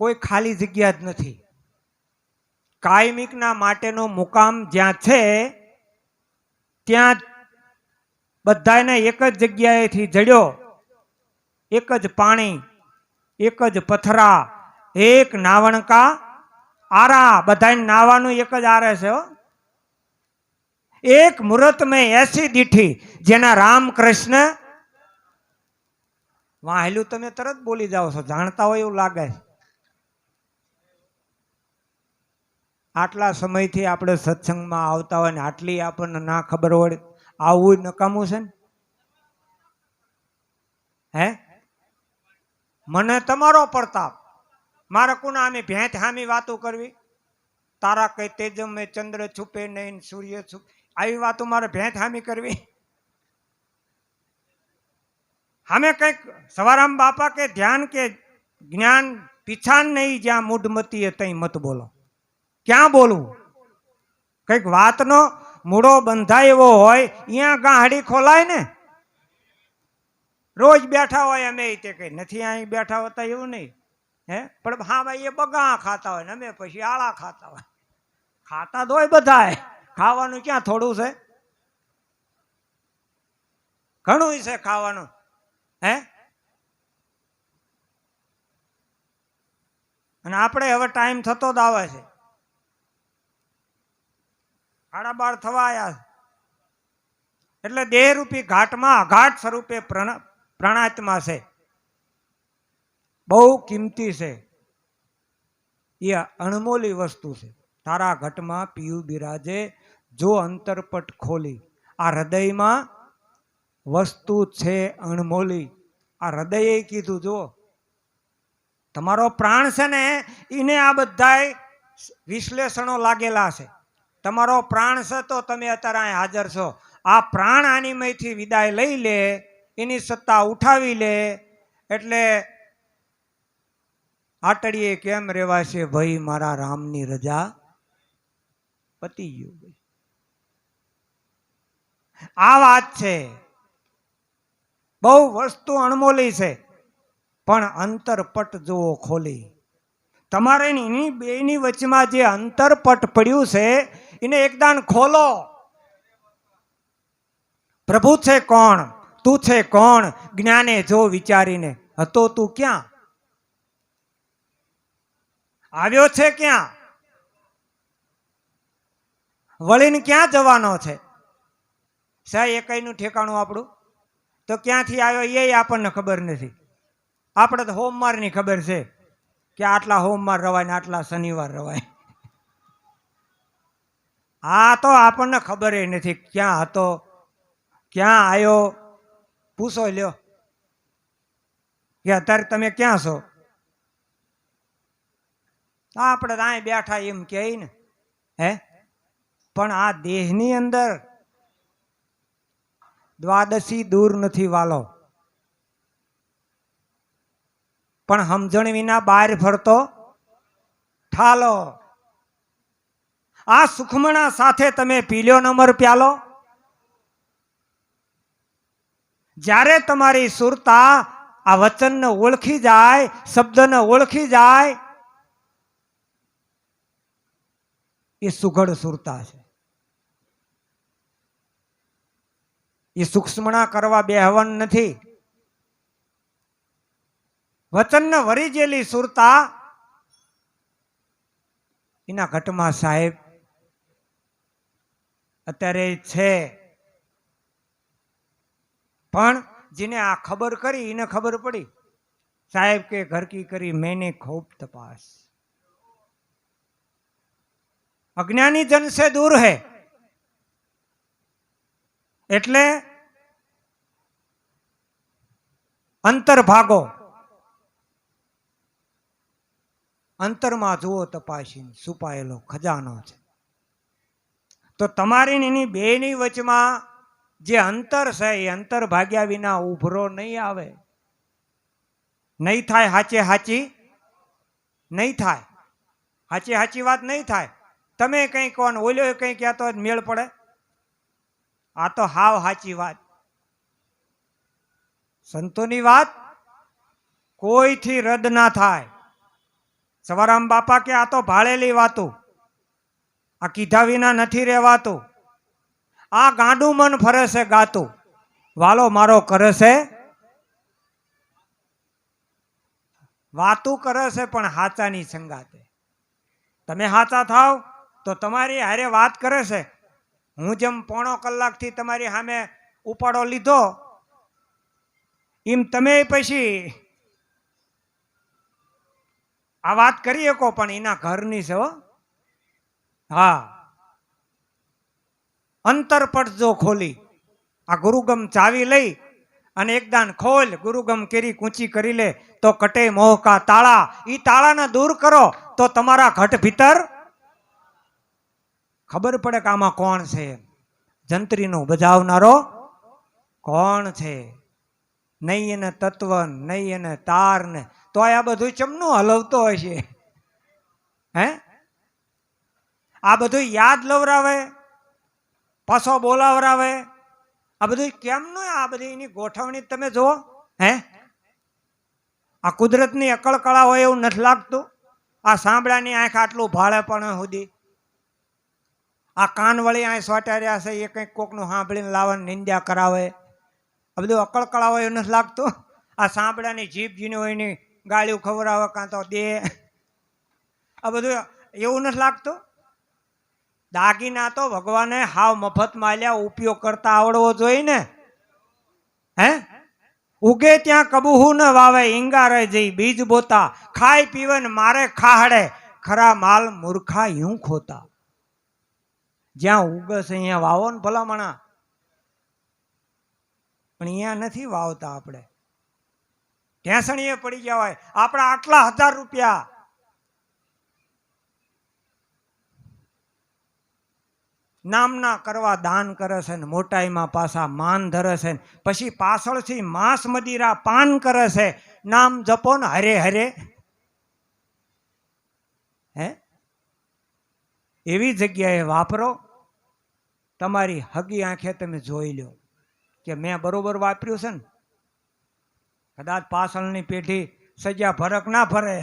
Speaker 1: કોઈ ખાલી જગ્યા જ નથી. કાયમિકના માટેનો મુકામ જ્યાં છે ત્યાં બધાને એક જ જગ્યાએથી જડ્યો. એક જ પાણી, એક જ પથરા, એક નાવણકા આરા. બધાને નાવાનું એક જ આરે છે. એક મુહૂર્ત મેં એસી દીઠી, જેના રામ કૃષ્ણ વાહેલું. તમે તરત બોલી જાઓ છો, જાણતા હોય એવું લાગે. આટલા સમયથી આપણે સત્સંગમાં આવતા હોય ને આટલી આપણને ના ખબર હોય, આવું નકામું છે ને. હે મને તમારો પ્રતાપ, મારે કોના આમે ભેંત હામી વાતો કરવી? તારા કઈ તેજમ મેં ચંદ્ર છુપે નહીં, સૂર્ય છુપે, આવી વાતો મારે ભેંત હામી કરવી? હમે કઈક સવારામ બાપા કે ધ્યાન કે જ્ઞાન પીછાન નહીં, જ્યાં મૂઢમતી તઈ મત બોલો. ક્યાં બોલવું? કઈક વાતનો મૂળો બંધાય એવો હોય અહીંયા ગાહડી ખોલાય ને. રોજ બેઠા હોય અમે તે કઈ નથી અહીં બેઠા હોતા એવું નહીં, હે? પણ હા ભાઈ એ બગા ખાતા હોય ને અમે પછી આળા ખાતા હોય. ખાતા તો હોય બધા, ખાવાનું ક્યાં થોડું છે? ઘણું છે ખાવાનું, હે? અને આપણે હવે ટાઈમ થતો જ આવે છે, 12:30 થવા આવ્યા. એટલે દેહરૂપી ઘાટમાં અઘાટ સ્વરૂપે પ્રણાત્મા છે, બહુ કિંમતી છે, એ અણમોલી વસ્તુ છે. તારા ઘટમાં પીયું બિરાજે જો અંતરપટ ખોલી. આ હૃદયમાં વસ્તુ છે અણમોલી. આ હૃદયે કીધું, જો તમારો પ્રાણ છે ને એને આ બધા વિશ્લેષણો લાગેલા છે. તમારો પ્રાણ છે તો તમે અત્યારે અહીં હાજર છો. આ પ્રાણ આનીમયથી વિદાય લઈ લે, એની સત્તા ઉઠાવી લે એટલે આટડીએ કેમ રેવાશે ભાઈ, મારા રામની રજા પતી ગયું. આ વાત છે. બહુ વસ્તુ અણમોલી છે, પણ અંતરપટ જુઓ ખોલી. તમારે એની બેની વચમાં જે અંતરપટ પડ્યું છે એને એકદાન ખોલો. પ્રભુ છે કોણ, તું છે કોણ, જ્ઞાને જો વિચારીને. હતો તું ક્યાં, આવ્યો છે ક્યાં, વળીને ક્યાં જવાનો છે? સાહેબ એકઈનું ઠેકાણું આપણું તો ક્યાંથી આવ્યો એ આપણને ખબર નથી. આપણે તો હોમવારની ખબર છે કે આટલા હોમવાર રવાય ને આટલા શનિવાર રવાય. આ તો આપણને ખબર નથી ક્યાં હતો, ક્યાં આવ્યો. પૂછો લ્યો કે અત્યારે તમે ક્યાં છો? આપણે તો અહીં બેઠા એમ કહે ને, હે? પણ આ દેહની અંદર દ્વાદશી દૂર નથી વાલો, પણ સમજણ વિના બહાર ફરતો ઠાલો. આ સુખમણા સાથે તમે પી લ્યો નંબર પ્યાલો. જ્યારે તમારી સુરતા આ વચનને ઓળખી જાય, શબ્દને ઓળખી જાય, એ સુઘડ સુરતા છે. એ સૂક્ષ્મણા કરવા બેહવન નથી. વચનને વરી જેલી સુરતા એના ઘટમાં સાહેબ અત્યારે છે. પણ જેને આ ખબર કરી એને ખબર પડી, સાહેબ કે ઘર કી કરી મેને ખૂબ તપાસ. અજ્ઞાની જન સે દૂર હૈ. એટલે અંતર ભાગો, અંતરમાં જુઓ તપાસીને, છુપાયેલો ખજાનો છે. તો તમારી એની બેની વચમાં જે અંતર છે એ અંતર ભાગ્યા વિના ઉભરો નહીં આવે. નહીં થાય હાચે હાચી, નહીં થાય હાચે હાચી વાત નહીં થાય. તમે કંઈ કહો ને ઓલો કંઈ કહેતો હોય મેળ પડે? આ તો હાવ હાચી વાત. સંતોની વાત કોઈથી રદ ના થાય. સવારામ બાપા કે આ તો ભાળેલી વાતો, આ કીધા વિના નથી રહેવાતું. આ ગાંડું મન ફરે છે ગાતું, વાલો મારો કરે છે વાતું કરે છે પણ હાચાની સંગાતે. તમે હાચા થાવ તો તમારી હારે વાત કરે છે. હું જેમ 1.5 કલાકથી તમારી સામે ઉપાડો લીધો એમ તમે પછી આ વાત કરી શકો, પણ એના ઘરની છે હો. હા, અંતરપટ જો ખોલી, આ ગુરુગમ ચાવી લઈ અને એક દાન ખોલ ગુરુગમ કેરી કૂંચી કરી લે તો કટે મોહ કા તાળા. ઈ તાળાને દૂર કરો તો તમારા ઘટ ભીતર ખબર પડે કે આમાં કોણ છે. જંત્રીનું બજાવનારો કોણ છે. નહીં એને તત્વ, નહીં એને તાર ને તો આ બધું ચમનું હલવતો હશે. હે આ બધું યાદ લવરાવે, પાછો બોલાવરાવે, આ બધું કેમનું? આ બધી એની ગોઠવણી તમે જુઓ. હે આ કુદરતની અકળ કળા હોય એવું નથી લાગતું? આ સાંભળાની આંખ આટલું ભાળે પણ સુધી, આ કાન વળી આંખ સોટાર્યા છે એ કંઈક કોકનું સાંભળીને લાવવાની નિંદ્યા કરાવે, આ બધું અકળ કળા હોય એવું નથી લાગતું? આ સાંભળાની જીભ જીની હોય એની ગાળ્યું ખવડાવે કાં તો દે, આ બધું એવું નથી લાગતું? દાગીના તો ભગવાને હાવ મફતમાં આલ્યા, ઉપયોગ કરતા આવડવો જોઈએ ને. હે ઉગે ત્યાં કબૂહું ન વાવે, ઈંગારે જઈ બીજ બોતા, ખાઈ પીવે ને મારે ખાહડે, ખરા માલ મૂર્ખા યું ખોતા. જ્યાં ઉગસ અહીંયા વાવો ને ભલામણા, પણ અહીંયા નથી વાવતા. આપણે ઢેસણીએ પડી ગયા હોય. આપણા આટલા 1000 રૂપિયા નામના કરવા દાન કરે છે ને મોટાઈમાં પાછા માન ધરે છે, પછી પાછળથી માંસ મદિરા પાન કરે છે. નામ જપો ને હરે હરે. હે એવી જગ્યાએ વાપરો, તમારી હગી આંખે તમે જોઈ લો કે મેં બરોબર વાપર્યું છે ને. કદાચ પાછળની પેઢી સજા ફરક ના ફરે.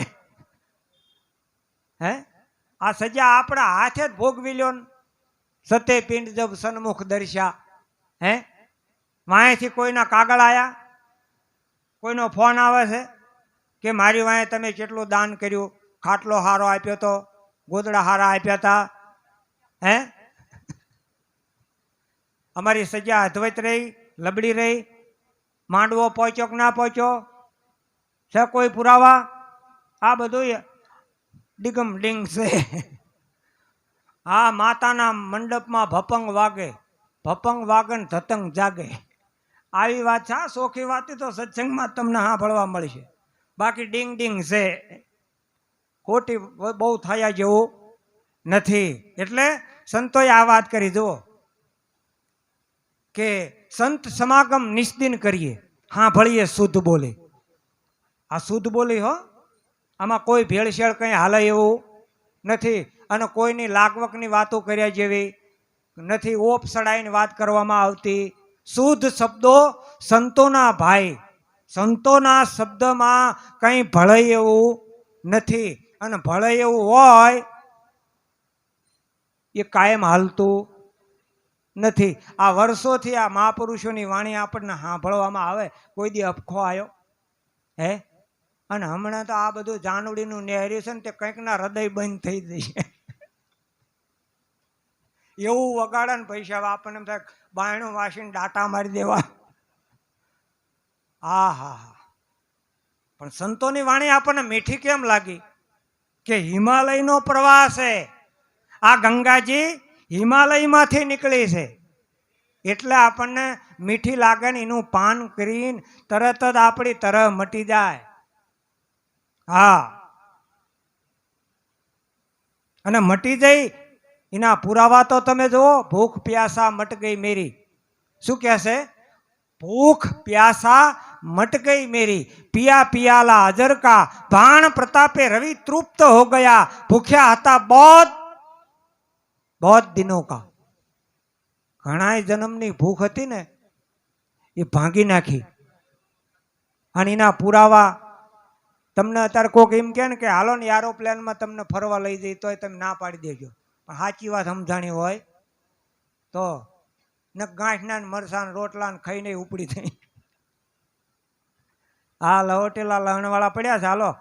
Speaker 1: હે આ સજા આપણા હાથે જ ભોગવી લ્યો ને. સતે પિંડ જબ સન્મુખ દર્શા. હે વાંયથી કોઈના કાગળ આયા, કોઈનો ફોન આવે છે કે મારી વાંહે તમે કેટલું દાન કર્યું, ખાટલો હારો આપ્યો તો, ગોદડા હારા આપ્યા હતા. હે અમારી સજા અદ્વૈત રહી, લબડી રહી, માંડવો પહોંચ્યો કે ના પહોંચ્યો છે કોઈ પુરાવા? આ બધું ડિગમ ડિંગ છે. આ માતાના મંડપમાં ભપંગ વાગે, ભપંગ વાગે ને ધતંગ જાગે. આવી વાત છે. આ સોખી વાત તો સત્સંગમાં તમને સાંભળવા મળશે, બાકી ડિંગ ડિંગ છે. ખોટી બહુ થયા જેવું નથી. એટલે સંતોએ આ વાત કરી. જુઓ કે સંત સમાગમ નિસ્દિન કરીએ, હા ભળીએ શુદ્ધ બોલે. આ શુદ્ધ બોલી હો, આમાં કોઈ ભેળસેળ કંઈ હાલે એવું નથી. અને કોઈની લાગવકની વાતો કર્યા જેવી નથી. ઓપ સડાઈને વાત કરવામાં આવતી. શુદ્ધ શબ્દો સંતોના ભાઈ, સંતોના શબ્દમાં કંઈ ભળાય એવું નથી. અને ભળાય એવું હોય એ કાયમ હાલતું નથી. આ વર્ષોથી આ મહાપુરુષોની વાણી આપણને સાંભળવામાં આવે. કોઈ દી અપખો આવ્યો? હે અને હમણાં તો આ બધું જાનવડીનું નેહર્યું છે ને તે કંઈકના હૃદય બંધ થઈ જશે. એવું વગાડે ને પૈસા આપણને થાય બાયણું વાસીને ડાટા મારી દેવા. હા હા હા. પણ સંતોની વાણી આપણને મીઠી કેમ લાગી? કે હિમાલયનો પ્રવાહ છે. આ ગંગાજી હિમાલયમાંથી નીકળી છે એટલે આપણને મીઠી લાગે ને એનું પાન કરીને તરત જ આપણી તરહ મટી જાય. હા અને મટી જઈ એના પુરાવા તો તમે જુઓ. ભૂખ પ્યાસા મટ ગઈ મેરી. શું કહે છે? ભૂખ પ્યાસા મટ ગઈ મેરી, પિયા પિયાલા અજર કા, ભાણ પ્રતાપે રવિ તૃપ્ત હો ગયા, ભૂખ્યા હતા बहुत दिनों का. ઘણા જન્મની ભૂખ હતી ને એ ભાંગી નાખી. અને એના પુરાવા તમને અત્યારે કોક એમ કહે ને કે હાલો ને એરોપ્લેનમાં તમને ફરવા લઈ જઈ, તોય તમે ના પાડી દેજો. પણ સાચી વાત સમજાણી હોય તો ને ગાંઠના મરસાન રોટલા ને ખાઈને ઉપડી થઈ. હા લવટેલા લણવાળા પડ્યા છે. હાલો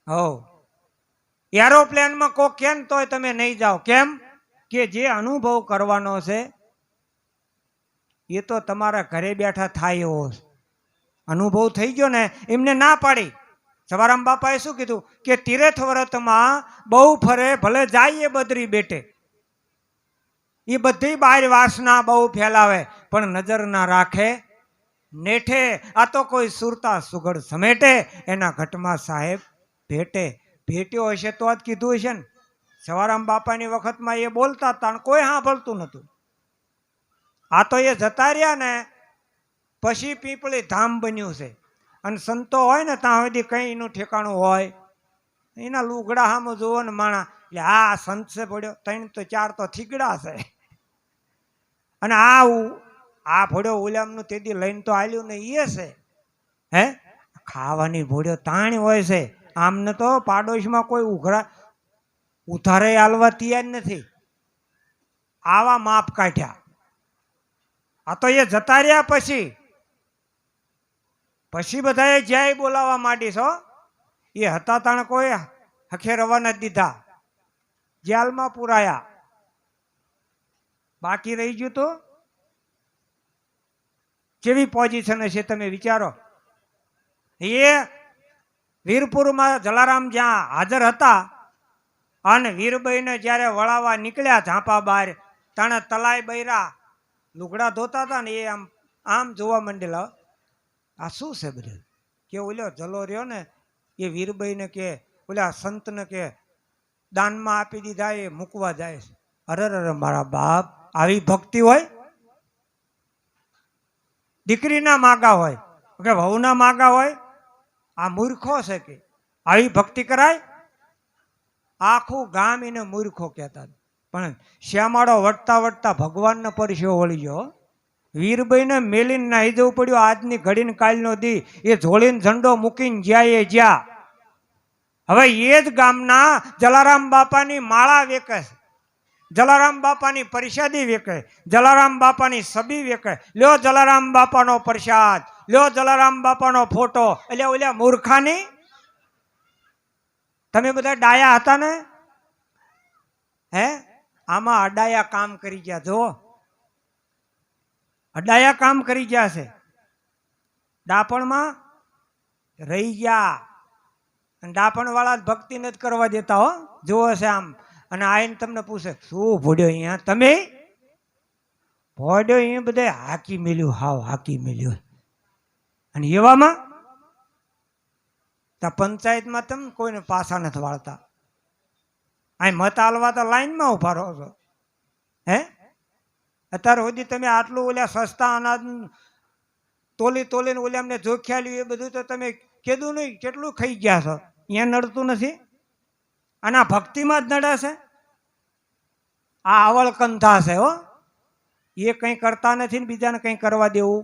Speaker 1: હો એરોપ્લેનમાં કોક કેમ તોય તમે નહીં જાઓ. કેમ કે જે અનુભવ કરવાનો છે એ તો તમારા ઘરે બેઠા થાય એવો અનુભવ થઈ ગયો ને. એમને ના પાડી. સવારામ બાપાએ શું કીધું કે તીર્થ વ્રતમાં બહુ ફરે ભલે જાય બદરી બેટે, એ બધી બહાર વાસના બહુ ફેલાવે પણ નજર ના રાખે નેઠે આ તો કોઈ સુરતા સુગડ સમેટે એના ઘટમાં સાહેબ ભેટે. ભેટ્યો હશે તો જ કીધું હશે ને. સવારામ બાપાની વખતમાં એ બોલતા હતા ને કોઈ સાંભળતું નતું. આ તો એ જતા રહ્યા ને પછી પીપળી ધામ બન્યું છે. અને સંતો હોય ને ત્યાં સુધી કઈ એનું ઠેકાણું હોય. એના લુગડા સામે જોવો ને માણા એટલે આ સંત છે પડ્યો 3 તો 4 તો થીગડા છે. અને આ ભોડ્યો ઉલામનું તેદી લઈને તો આલ્યું ને એ છે. હે ખાવાની ભોડ્યો તાણી હોય છે. આમને તો પાડોશમાં કોઈ ઉધારે આલવા તૈયાર નથી. આવા માપ કાઢ્યા. આ તો એ જતા રહ્યા પછી બધાએ જ્યાં બોલાવવા માંડી છો. એ હતા તાણે કોઈ હખે રવાના દીધા. જેલમાં પુરાયા. બાકી રહી ગયું તો કેવી પોઝિશન હશે તમે વિચારો. એ વીરપુરમાં જલારામ જ્યાં હાજર હતા અને વીરબાઈને જ્યારે વળાવવા નીકળ્યા ઝાંપા બહાર તાણે તલાઈ બૈરા લુગડા ધોતા હતા ને એ આમ જોવા માંડેલા. આ શું છે બધું કે ઓલ્યો જલો રહ્યો ને એ વીરબાઈને કે ઓલા સંતને કે દાનમાં આપી દીધા એ મૂકવા જાય છે. અરે મારા બાપ આવી ભક્તિ હોય. દીકરીના માગા હોય કે વહુના માગા હોય. આ મૂર્ખો છે કે આવી ભક્તિ કરાય. આખું ગામ એને મૂર્ખો કહેતા. પણ શ્યામાળો વટતા વટતા ભગવાનનો પરસ્યો વળી ગયો. વીરબાઈને મેલીને નાહી જવું પડ્યું. આજની ઘડીને કાલનો દી એ ઝોળીને ઝંડો મૂકીને જ્યાં એ જ્યાં. હવે એ જ ગામના જલારામ બાપાની માળા વેકે, જલારામ બાપાની પ્રસાદી વેકે, જલારામ બાપાની છબી વેકે. લ્યો જલારામ બાપાનો પ્રસાદ, લ્યો જલારામ બાપાનો ફોટો. એટલે ઓલા મૂર્ખાની તમે બધા ડાયા હતા ને. હે આમાં અડાયા કામ કરી ગયા. જો અડાયા કામ કરી ગયા છે. ડાપણમાં રહી ગયા. અને ડાપણ વાળા ભક્તિ નથી કરવા દેતા હો. જુઓ છે આમ અને આઈને તમને પૂછે શું ભોડ્યો અહીંયા તમે. ભોડ્યો અહીંયા બધે હાકી મેલ્યું. હાવ હાકી મેલ્યું. અને એવામાં પંચાયતમાં તમે કોઈને પાછા નથી વાળતા. અહીં મત આલવા તો લાઈનમાં ઉભા રહો છો. હે અત્યારે સુધી તમે આટલું ઓલા સસ્તા અનાજ તોલીને ઓલામને જોખ્યાલ્યું એ બધું તો તમે કીધું નહીં કેટલું ખાઈ ગયા છો. અહીંયા નડતું નથી. અને આ ભક્તિમાં જ નડે છે. આ આવળકંથા છે હો. એ કંઈ કરતા નથી ને બીજાને કંઈ કરવા દેવું.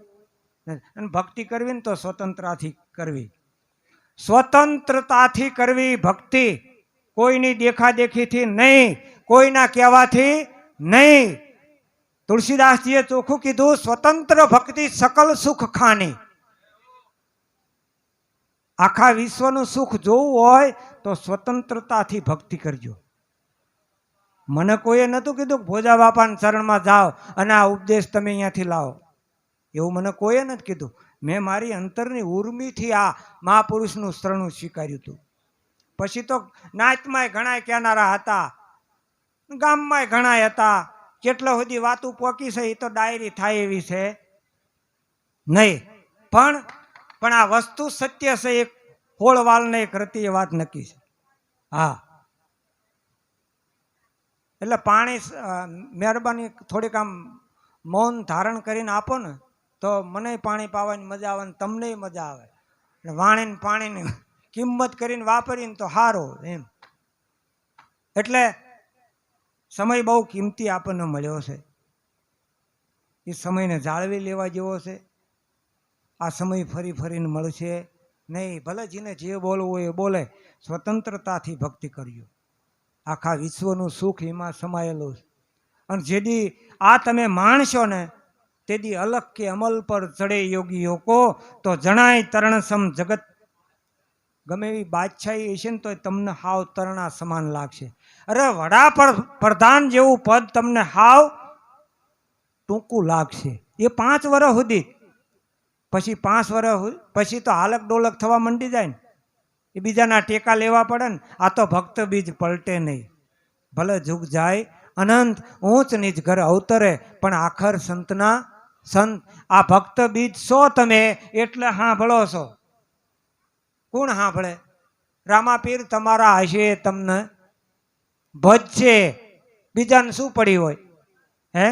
Speaker 1: અને ભક્તિ કરવી ને તો સ્વતંત્રતાથી કરવી. સ્વતંત્રતાથી કરવી ભક્તિ. કોઈની દેખાદેખીથી નહીં, કોઈના કહેવાથી નહીં. તુલસીદાસજીએ ચોખ્ખું કીધું સ્વતંત્ર ભક્તિ સકલ સુખ ખાની. આખા વિશ્વનું સુખ જોવું હોય તો સ્વતંત્રતાથી ભક્તિ કરજો. મને કોઈએ નહોતું કીધું ભોજા બાપાના ચરણમાં જાઓ અને આ ઉપદેશ તમે અહીંયાથી લાવો. એવું મને કોઈએ નથી કીધું. મેં મારી અંતરની ઉર્મિથી આ મહાપુરુષનું શરણું સ્વીકાર્યું હતું. પછી તો નાચમાંય ઘણા કહેનારા હતા, ગામમાંય ઘણા હતા. કેટલા સુધી વાતું પોકી છે એ તો ડાયરી થાય એવી છે નહીં. પણ આ વસ્તુ સત્ય છે. એક હોળવાલને એક રતી એ વાત નક્કી છે. હા એટલે પાણી મહેરબાની થોડીક આમ મૌન ધારણ કરીને આપો ને તો મને પાણી પાવાની મજા આવે ને તમને મજા આવે. વાણીને પાણીની કિંમત કરીને વાપરીને તો સારું એમ. એટલે સમય બહુ કિંમતી આપણને મળ્યો છે. એ સમયને જાળવી લેવા જેવો છે. આ સમય ફરીને મળશે નહીં. ભલે જેને જે બોલવું હોય એ બોલે. સ્વતંત્રતાથી ભક્તિ કરજો. આખા વિશ્વનું સુખ એમાં સમાયેલું છે. અને જેદી આ તમે માણશો ને તેદી અલગ કે અમલ પર ચડે યોગીઓ કો તો જણાય તરણસમ જગત. ગમે એવી બાદશાહી હશે ને તો તમને હાવ તરણા સમાન લાગશે. અરે વડાપ્રધાન જેવું પદ તમને હાવ ટૂંકું લાગશે. એ 5 વર્ષ સુધી. પછી 5 વર્ષ પછી તો હાલક ડોલક થવા માંડી જાય ને. એ બીજાના ટેકા લેવા પડે ને. આ તો ભક્ત બીજ પલટે નહીં. ભલે જુગ જાય અનંત ઊંચ નીચ ઘર અવતરે પણ આખર સંતના સંત આ ભક્ત બીજ છો તમે એટલે સાંભળો છો. કોણ સાંભળે? રામાપીર તમારા હશે તમને ભજશે, બીજાને શું પડી હોય? હે,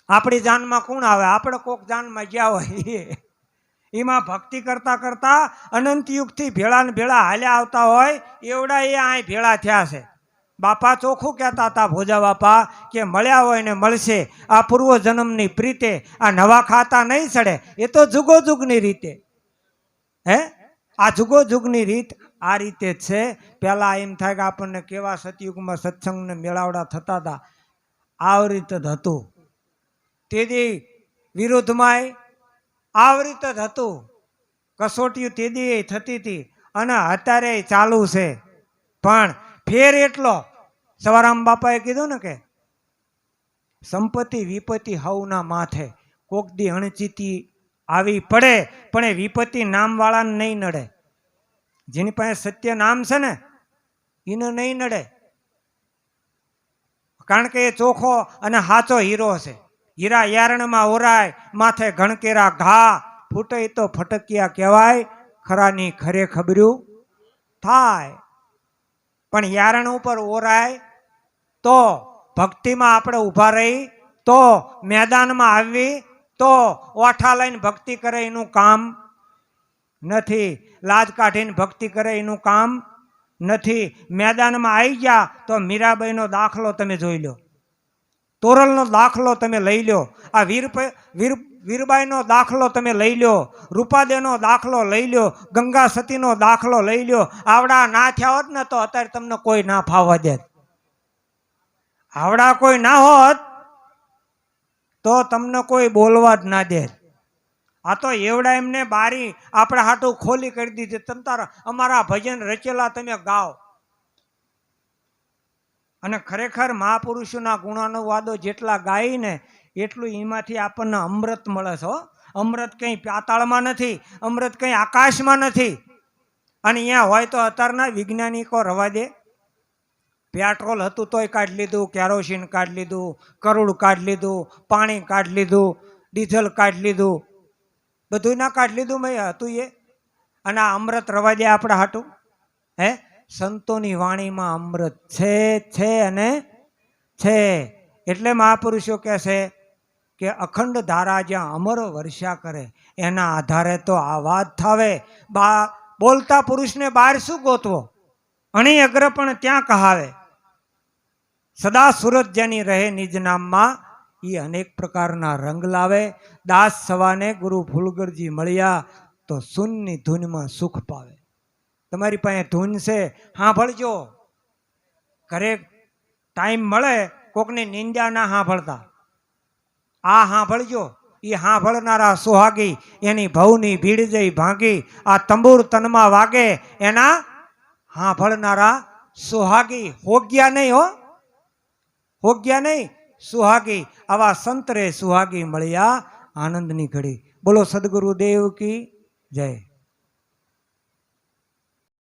Speaker 1: આપણી જાનમાં કોણ આવે? આપણે કોક જાનમાં ગયા હોય એમાં ભક્તિ કરતા કરતા અનંત યુગથી ભેળા ને ભેળા હાલ્યા આવતા હોય એવડા એ આ ભેળા થયા છે. બાપા ચોખ્ખું કહેતા હતા ભોજા બાપા કે મળ્યા હોય ને મળશે. આ પૂર્વ જન્મની પ્રીતે આ નવા ખાતા નહીં સડે. એ તો જુગો જુગની રીતે. હે, આ જુગો જુગની રીત આ રીતે જ છે. પહેલા એમ થાય કે આપણને કેવા સતયુગમાં સત્સંગને મેળાવડા થતા હતા, આવી રીતે જ હતું. તેદી વિરુદ્ધમાંય આવી રીતે જ હતું. કસોટીઓ તેદી થતી હતી અને અત્યારે ચાલુ છે. પણ ફેર એટલો, સવારામ બાપાએ કીધું ને કે સંપત્તિ વિપત્તિ હવના માથે. કોક દી અણચીતી આવી પડે પણ એ વિપત્તિ નામવાળાને નહીં નડે. જેની પાસે સત્ય નામ છે ને એને નહીં નડે, કારણ કે એ ચોખ્ખો અને સાચો હીરો છે. હીરા યારણમાં ઓરાય, માથે ઘણકેરા ઘા ફૂટે તો ફટકિયા કહેવાય, ખરાની ખરે ખબર્યું થાય. પણ યારણ ઉપર ઓરાય તો ભક્તિમાં આપણે ઊભા રહી તો મેદાનમાં આવી તો ઓઠા લઈને ભક્તિ કરે એનું કામ નથી. લાજ કાઢીને ભક્તિ કરે એનું કામ નથી. મેદાનમાં આવી ગયા તો મીરાબાઈનો દાખલો તમે જોઈ લો, તોરલનો દાખલો તમે લઈ લો, આ વીરબાઈનો દાખલો તમે લઈ લો, રૂપાદેનો દાખલો લઈ લો, ગંગા સતીનો દાખલો લઈ લો. આવડા ના થયા હોત ને તો અત્યારે તમને કોઈ ના ફાવવા દે. આવડા કોઈ ના હોત તો તમને કોઈ બોલવા જ ના દે. આ તો એવડા એમને બારી આપણે હાટું ખોલી કરી દીધી. તમ તારા અમારા ભજન રચેલા તમે ગાઓ. અને ખરેખર મહાપુરુષોના ગુણાનુવાદો જેટલા ગાય ને એટલું એમાંથી આપણને અમૃત મળે છે. અમૃત કંઈ પાતાળમાં નથી, અમૃત કંઈ આકાશમાં નથી. અને અહીંયા હોય તો અત્યારના વૈજ્ઞાનિકો રવા દે. પેટ્રોલ હતું તોય કાઢી લીધું, કેરોસીન કાઢી લીધું, કરોડ કાઢી લીધું, પાણી કાઢી લીધું, ડીઝલ કાઢી લીધું, બધું ના કાઢી લીધું મેં હતું એ. અને આ અમૃત રવા દે આપણે હાટું? હે, સંતોની વાણીમાં અમૃત છે અને છે. એટલે મહાપુરુષો કહે છે કે અખંડ ધારા જ્યાં અમર વર્ષા કરે એના આધારે તો આ વાત થાવે. બોલતા પુરુષને બહાર શું ગોતવો? અણી અગ્ર પણ ત્યાં કહાવે. સદા સુરત જેની રહે નિજ નામમાં એ અનેક પ્રકારના રંગ લાવે. દાસ સવાને ગુરુ ફૂલગરજી મળ્યા તો શૂન્યની ધૂનમાં સુખ પાવે. તમારી પાસે ધૂન છે, સાંભળજો. ઘરે ટાઈમ મળે કોકની નિંદા ના સાંભળતા, આ સાંભળજો. એ સાંભળનારા સુહાગી એની ભવની ભીડ જઈ ભાંગી. આ તંબુર તનમાં વાગે એના સાંભળનારા સુહાગી. હોગ્યા નહીં હો, હોગ્યા નહીં, સુહાગી. આવા સંતરે સુહાગી મળ્યા આનંદની ઘડી. બોલો સદગુરુદેવ કી જય.